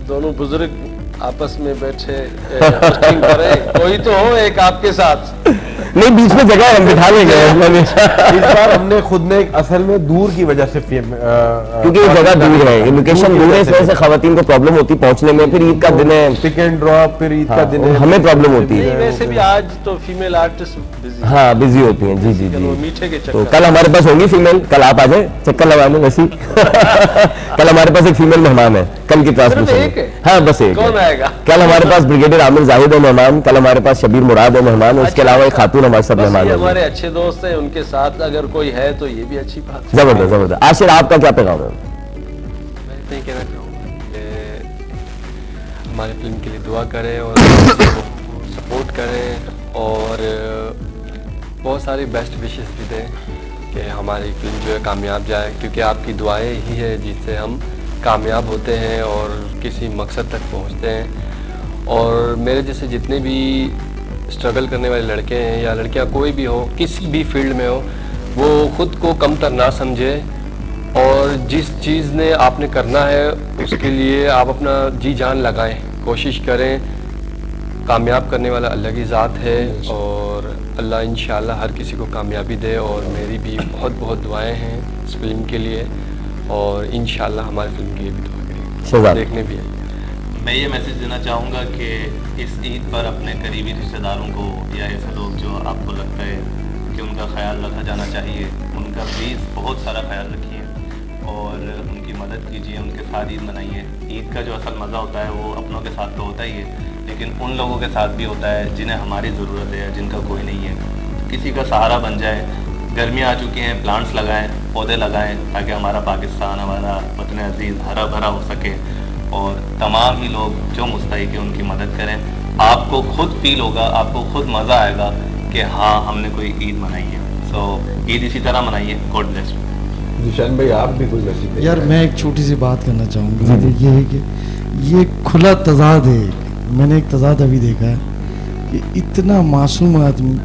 दोनों बुजुर्ग आपस में बैठे होस्टिंग करें, कोई तो हो एक आपके साथ। नहीं, बीच में जगह हम बिठा लेंगे इस बार हमने खुद ने असल में दूर की वजह से क्योंकि ये जगह दूर है, ये लोकेशन दूर है, इस वजह से खवातीन को प्रॉब्लम होती है पहुंचने में। फिर ईद का दिन है, पिक एंड ड्रॉप, फिर ईद का दिन है, हमें प्रॉब्लम होती है। वैसे भी आज तो फीमेल आर्टिस्ट बिजी, हाँ बिजी होती हैं। जी जी जी। मीठे के तो चक्कर। कल हमारे पास होंगी फीमेल, कल आप आ जाए चक्कर लगाने वैसी। कल हमारे पास एक फीमेल मेहमान है कल की ट्रांसमिशन। हाँ बस एक। कौन आएगा? कल हमारे पास ब्रिगेडियर आमिर जाहिद है मेहमान, कल हमारे पास शबीर मुराद है मेहमान, उसके अलावा एक खातून हमारे साथ मेहमान है। हमारे अच्छे दोस्त हैं, उनके साथ अगर कोई है तो ये भी अच्छी बात है। जबरदस्त जबरदस्त। आशिर, आपका क्या पैगाम है? मैं इतना ही कहना चाहूँगा कि हमारी फिल्म के लिए दुआ करें और सपोर्ट करें, और बहुत सारी बेस्ट विशेस भी दें कि हमारी फिल्म जो है कामयाब जाए, क्योंकि आपकी दुआएं ही है जिससे हम कामयाब होते हैं और किसी मकसद तक पहुंचते हैं। और मेरे जैसे जितने भी स्ट्रगल करने वाले लड़के हैं या लड़कियां, कोई भी हो, किसी भी फील्ड में हो, वो ख़ुद को कमतर ना समझे, और जिस चीज़ ने आपने करना है उसके लिए आप अपना जी जान लगाएं, कोशिश करें। कामयाब करने वाला अल्लाह की ज़ात है, और अल्लाह इंशाल्लाह हर किसी को कामयाबी दे। और मेरी भी बहुत बहुत दुआएं हैं इस फिल्म के लिए, और इंशाल्लाह हमारी फिल्म के लिए भी दुआ करेंगे, देखने भी है। मैं ये मैसेज देना चाहूँगा कि इस ईद पर अपने करीबी रिश्तेदारों को या ऐसे लोग जो आपको लगता है कि उनका ख्याल रखा जाना चाहिए, उनका प्लीज़ बहुत सारा ख्याल रखिए और उनकी मदद कीजिए, उनके साथ ईद मनाइए। ईद का जो असल मज़ा होता है वो अपनों के साथ तो होता ही है, लेकिन उन लोगों के साथ भी होता है जिन्हें हमारी ज़रूरत है, जिनका कोई नहीं है। किसी का सहारा बन जाए। गर्मियाँ आ चुकी हैं, प्लांट्स लगाएं, पौधे लगाएं, ताकि हमारा पाकिस्तान, हमारा वतन अजीज़ हरा भरा हो सके, और तमाम ही लोग जो मुस्तहिक है उनकी मदद करें। आपको खुद फील होगा, आपको खुद मज़ा आएगा कि हाँ हमने कोई ईद मनाई है। सो ईद इसी तरह मनाइए। God bless you. निशान भाई, आप भी कोई मैसेज? यार मैं एक छोटी सी बात करना चाहूँगा, ये है कि ये खुला तजाद है। मैंने एक तजाद अभी देखा है कि इतना मासूम आदमी,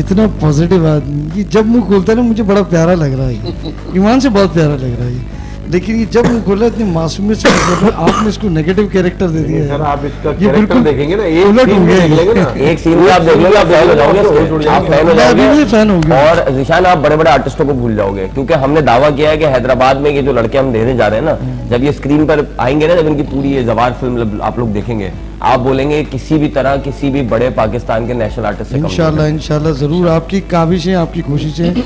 इतना पॉजिटिव आदमी, ये जब मुंह खोलता है ना मुझे बड़ा प्यारा लग रहा है, ईमान से बहुत प्यारा लग रहा है। लेकिन ये जब मुंह खोला इतनी मासूमियत से, आपने इसको नेगेटिव कैरेक्टर दे दिया सर। आप इसका ये कैरेक्टर देखेंगे ना, उलट हो गया, देख लेंगे ना, एक सीन में आप देख लेंगे, आप फैन हो जाओगे, आप फैन हो जाओगे, फैन हो गया। और जिशान आप बड़े बड़े आर्टिस्टों को भूल जाओगे, क्योंकि हमने दावा किया है कि हैदराबाद में ये जो लड़के हम देने जा रहे हैं ना, जब ये स्क्रीन पर आएंगे ना, जब इनकी पूरी ये जवार फिल्म आप लोग देखेंगे, आप बोलेंगे किसी भी तरह किसी भी बड़े पाकिस्तान के नेशनल आर्टिस्ट से इंशाल्लाह इंशाल्लाह जरूर। आपकी काविशें, आपकी कोशिशें,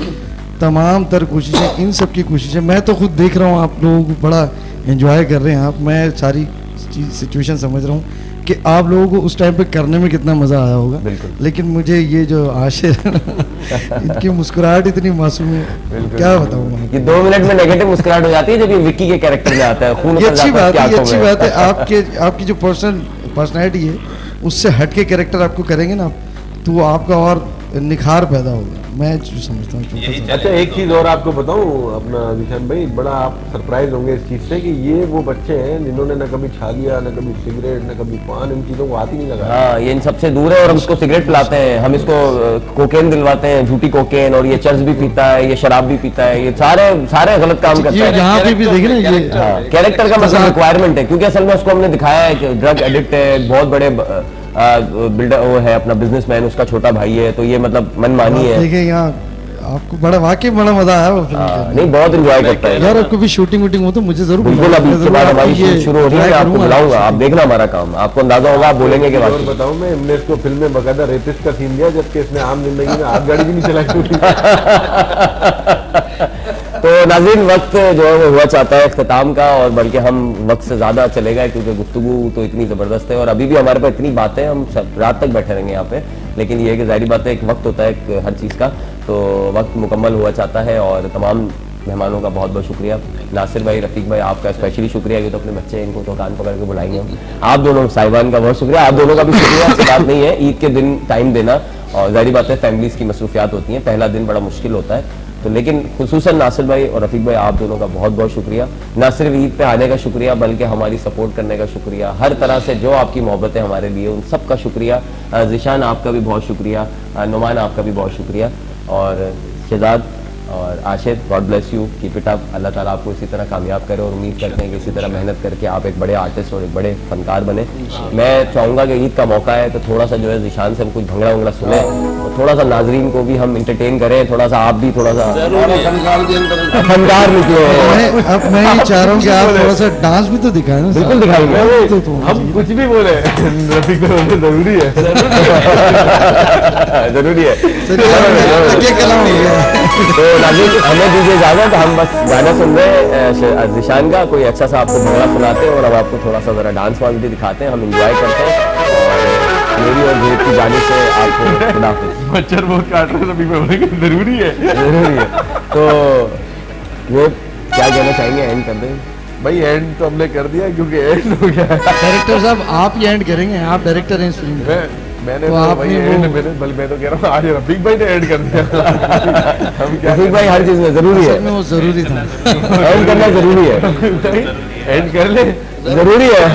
तमाम तर कोशिशें, इन सब की कोशिशें, मैं तो खुद देख रहा हूँ आप लोगों को बड़ा एंजॉय कर रहे हैं आप। मैं सारी चीज सिचुएशन समझ रहा हूँ कि आप लोगों को उस टाइम पे करने में कितना मज़ा आया होगा। बिल्कुल। लेकिन मुझे ये जो आशिर है ना, इनकी मुस्कुराहट इतनी मासूम है, क्या बताऊँ मैं। ये 2 मिनट में नेगेटिव मुस्कुराहट हो जाती है जब ये विक्की के कैरेक्टर में आता है, खून ये उतर अच्छी जाता है बात है, उसकी ये आंखों अच्छी में। बात है। आपकी जो पर्सनैलिटी है उससे हट के कैरेक्टर आपको करेंगे ना, तो वो आपका और निखार पैदा होगा, मैं जो समझता हूँ। छोटा सा अच्छा, एक चीज और आपको बताऊं अपना जिशान भाई, बड़ा आप सरप्राइज होंगे इस चीज से कि ये वो बच्चे हैं जिन्होंने ना कभी छालिया, ना कभी सिगरेट, ना कभी पान, इन चीजों को हाथ ही नहीं लगाया। हाँ, ये इन सबसे दूर है और हम इसको सिगरेट पिलाते हैं, हम इसको कोकेन दिलवाते हैं, झूठी कोकेन, और ये चर्च भी पीता है, ये शराब भी पीता है, ये सारे गलत काम करता ये है। यहाँ पे भी देखे ना, ये कैरेक्टर का मतलब रिक्वायरमेंट है, क्योंकि असल में उसको हमने दिखाया है कि ड्रग एडिक्ट है, बहुत बड़े बिल्डर वो है, अपना बिजनेसमैन, उसका छोटा भाई है, तो ये मतलब मनमानी है। देखिए यहाँ आपको बड़ा वाकई बड़ा मजा आया वो फिल्म करने में। नहीं, बहुत एंजॉय करता है यार आपको भी शूटिंग वूटिंग हो तो मुझे जरूर बिल्कुल। बुलाओ, अभी मैं इसके जरूर बाद आपको हमारी ये शूट शुरू हो रही है, try मैं आपको करूंगा। बुलाऊंगा, आप देखना हमारा काम, आपको अंदाजा होगा, आप बोलेंगे कि और बताऊं मैं, हमने इसको फिल्म में बकायदा रेपिस्ट का सीन दिया, जबकि इसने आम जिंदगी में हाथ गाड़ी भी नहीं चलाई। तो नाज़रीन, वक्त जो है वो हुआ चाहता है इख्तिताम का, और बल्कि हम वक्त से ज़्यादा चले गए क्योंकि गुफ्तगू तो इतनी ज़बरदस्त है और अभी भी हमारे पास इतनी बातें, हम सब रात तक बैठे रहेंगे यहाँ पे। लेकिन ये है कि ज़ाहिर बात है, एक वक्त होता है हर चीज़ का, तो वक्त मुकम्मल हुआ चाहता है। और तमाम मेहमानों का बहुत बहुत शुक्रिया, नासिर भाई, रफीक भाई, आपका स्पेशली शुक्रिया, ये तो अपने बच्चे हैं, इनको तो कान पकड़ के बुलाएंगे हम। आप दोनों, साहिबान का बहुत शुक्रिया, आप दोनों का भी शुक्रिया। ऐसी बात नहीं है, ईद के दिन टाइम देना, और ज़ाहिर बात है फैमिलीज़ की मसरूफियात होती हैं, पहला दिन बड़ा मुश्किल होता है, तो लेकिन खुसूसन नासिर भाई और रफीक भाई, आप दोनों का बहुत बहुत शुक्रिया। ना सिर्फ ईद पे आने का शुक्रिया, बल्कि हमारी सपोर्ट करने का शुक्रिया, हर तरह से जो आपकी मोहब्बत है हमारे लिए, उन सब का शुक्रिया। ज़िशान, आपका भी बहुत शुक्रिया, नुमान, आपका भी बहुत शुक्रिया, और शहजाद और Ashir, God bless you, keep it up. Allah ताला आपको इसी तरह कामयाब करे, और उम्मीद करते हैं कि इसी तरह मेहनत करके आप एक बड़े आर्टिस्ट और एक बड़े फनकार बने। मैं चाहूँगा कि ईद का मौका है तो थोड़ा सा जो है ज़िशान से हम कुछ भंगड़ा वंगड़ा सुने, और थोड़ा सा नाजरीन को भी हम इंटरटेन करें, थोड़ा सा आप भी थोड़ा सा फनकार निकले। अब मैं ये चाह रहा हूँ कि आप थोड़ा सा डांस भी तो दिखाएं ना। बिल्कुल दिखाएंगे, तो हम कुछ भी बोले, रफीक को जरूरी है। जरूरी है। ये कलाम हो गया। तो नाज़रीन, हमें दीजिए इजाज़त, हम बस गाना सुन रहे हैं ज़िशान का, कोई अच्छा सा आपको भंगड़ा सुनाते हैं और हम आपको थोड़ा सा ज़रा डांस वांस भी दिखाते हैं, हम इंजॉय करते हैं, और मेरी और जेब की जाने से आपको खुदा हाफ़िज़। मच्छर बहुत काट रहे हैं, सभी में बोलेंगे जरूरी है। जरूरी है। तो वो क्या कहना चाहेंगे, एंड कर दें? भाई एंड तो हमने कर दिया क्योंकि एंड हो गया है। डायरेक्टर साहब आप ही एंड करेंगे, आप डायरेक्टर हैं इस फिल्म के। मैंने तो तो आपने भाई वो- एंड मैं तो कह रहा हूँ आज रफीक भाई ने एंड कर दिया। हम क्या रफीक भाई, हर चीज़ में ज़रूरी असल में है, वो जरूरी था। एंड करना ज़रूरी है, एंड कर ले। ज़रूरी है।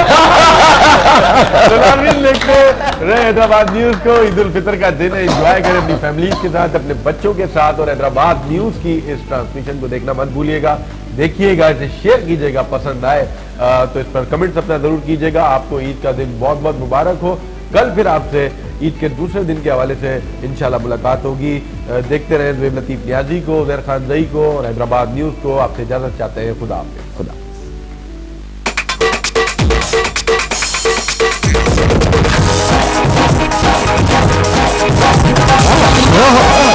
तो नाज़रीन, देखते रहे हैदराबाद न्यूज को। ईद उल फितर का दिन है, एंजॉय करें अपनी फैमिली के साथ, अपने बच्चों के साथ, और हैदराबाद न्यूज की इस ट्रांसमिशन को देखना मत भूलिएगा, देखिएगा, इसे शेयर कीजिएगा, पसंद आए तो इस पर कमेंट्स अपना जरूर कीजिएगा। आपको ईद का दिन बहुत बहुत मुबारक हो। कल फिर आपसे ईद के दूसरे दिन के हवाले से इंशाल्लाह मुलाकात होगी। देखते रहे ज़ुहैब लतीफ़ नियाज़ी को, ज़ैर खान ज़ई को और हैदराबाद न्यूज़ को। आपसे इजाज़त चाहते हैं, खुदा हाफ़िज़। खुदा।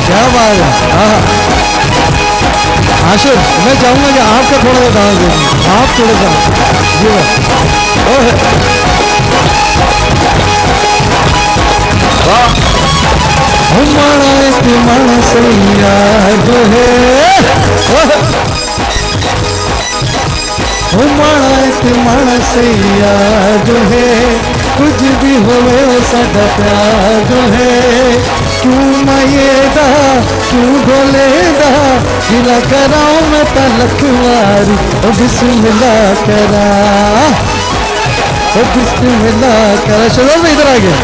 क्या बात है। हाँ। आशिर, मैं चाहूंगा कि आपका थोड़ा सा डांस देखें, आप थोड़ा सा जी हमारा एक मनसैया जो है, हमारा एक मनसैया जो है, कुछ भी होवे साਡਾ प्यार जो है, क्यों मायेदा क्यों ढोलेदा, गिला कराऊं मैं तलक वारी, ओ बिस्मिल्लाह करा, ओ बिस्मिल्लाह करा। चलो मैं इधर आ गया।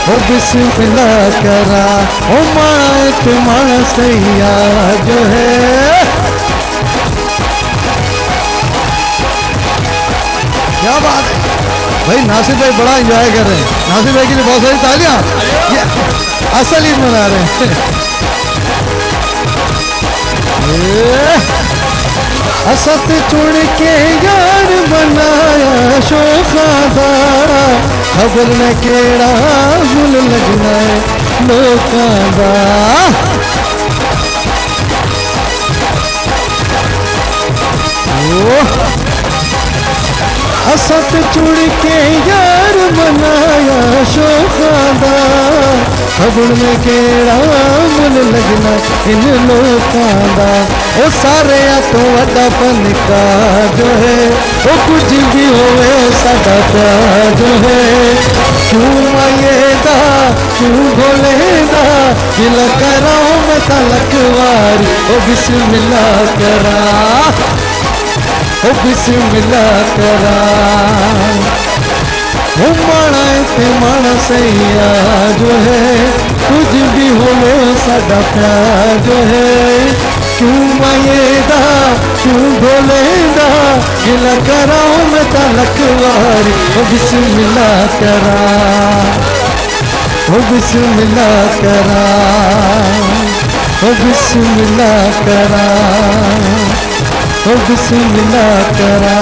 ओ बिस्मिल्लाह करा, ओ माँ एक मनसैया जो है। क्या बात है भाई, नासिर भाई बड़ा एंजॉय कर रहे हैं। नासिर भाई के लिए बहुत सारी तालियां, ये असल ईद मना रहे हैं। असत चुन के यार बनाया शोखादा, खबर न केड़ा गुल लगना है लोकां दा। असत चुन के यार मनाया शोखादा खबड़ में केड़ा मुल लगना इन लोकां दा ओ सारे तो वड्डा पनका जो है ओ कुछ भी होवे साडा प्यार जो है क्यों मायेदा क्यों भोलेदा दिल कराओ मैं तलक वारी ओ बिस्मिल्लाह करा ओ बिस्मिल्लाह करा ओ माना ते माना सैया जो है कुछ भी होवे साडा प्यार जो है क्यों मायेदा क्यों भोलेदा दिल कराओ मैं तलक वारी ओ बिस्मिल्लाह करा ओ बिस्मिल्लाह करा ओ बिस्मिल्लाह करा ओ बिस्मिल्लाह करा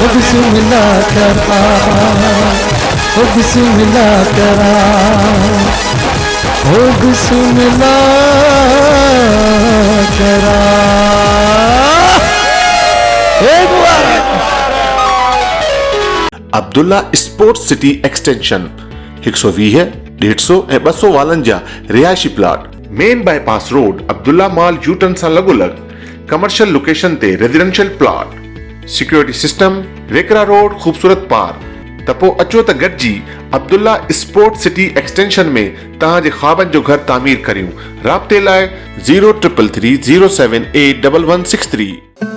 ओ बिस्मिल्लाह करा ओ बिस्मिल्लाह करा ओ बिस्मिल्लाह करा अब्दुल्ला स्पोर्ट्स सिटी एक्सटेंशन 120 150 ऐं 252 रिहायशी plot main bypass road Abdullah mall U turn सां लॻोलॻ कमर्शियल लोकेशन ते रेजिडेंशियल प्लॉट सिक्योरिटी सिस्टम रेकरा रोड खूबसूरत पार्क त पोइ अचो त गॾिजी अब्दुल्ला स्पोर्ट्स सिटी एक्सटेंशन में तव्हांजे ख्वाबनि जो घर तामीर करियूं राब्ते लाइ 0333078163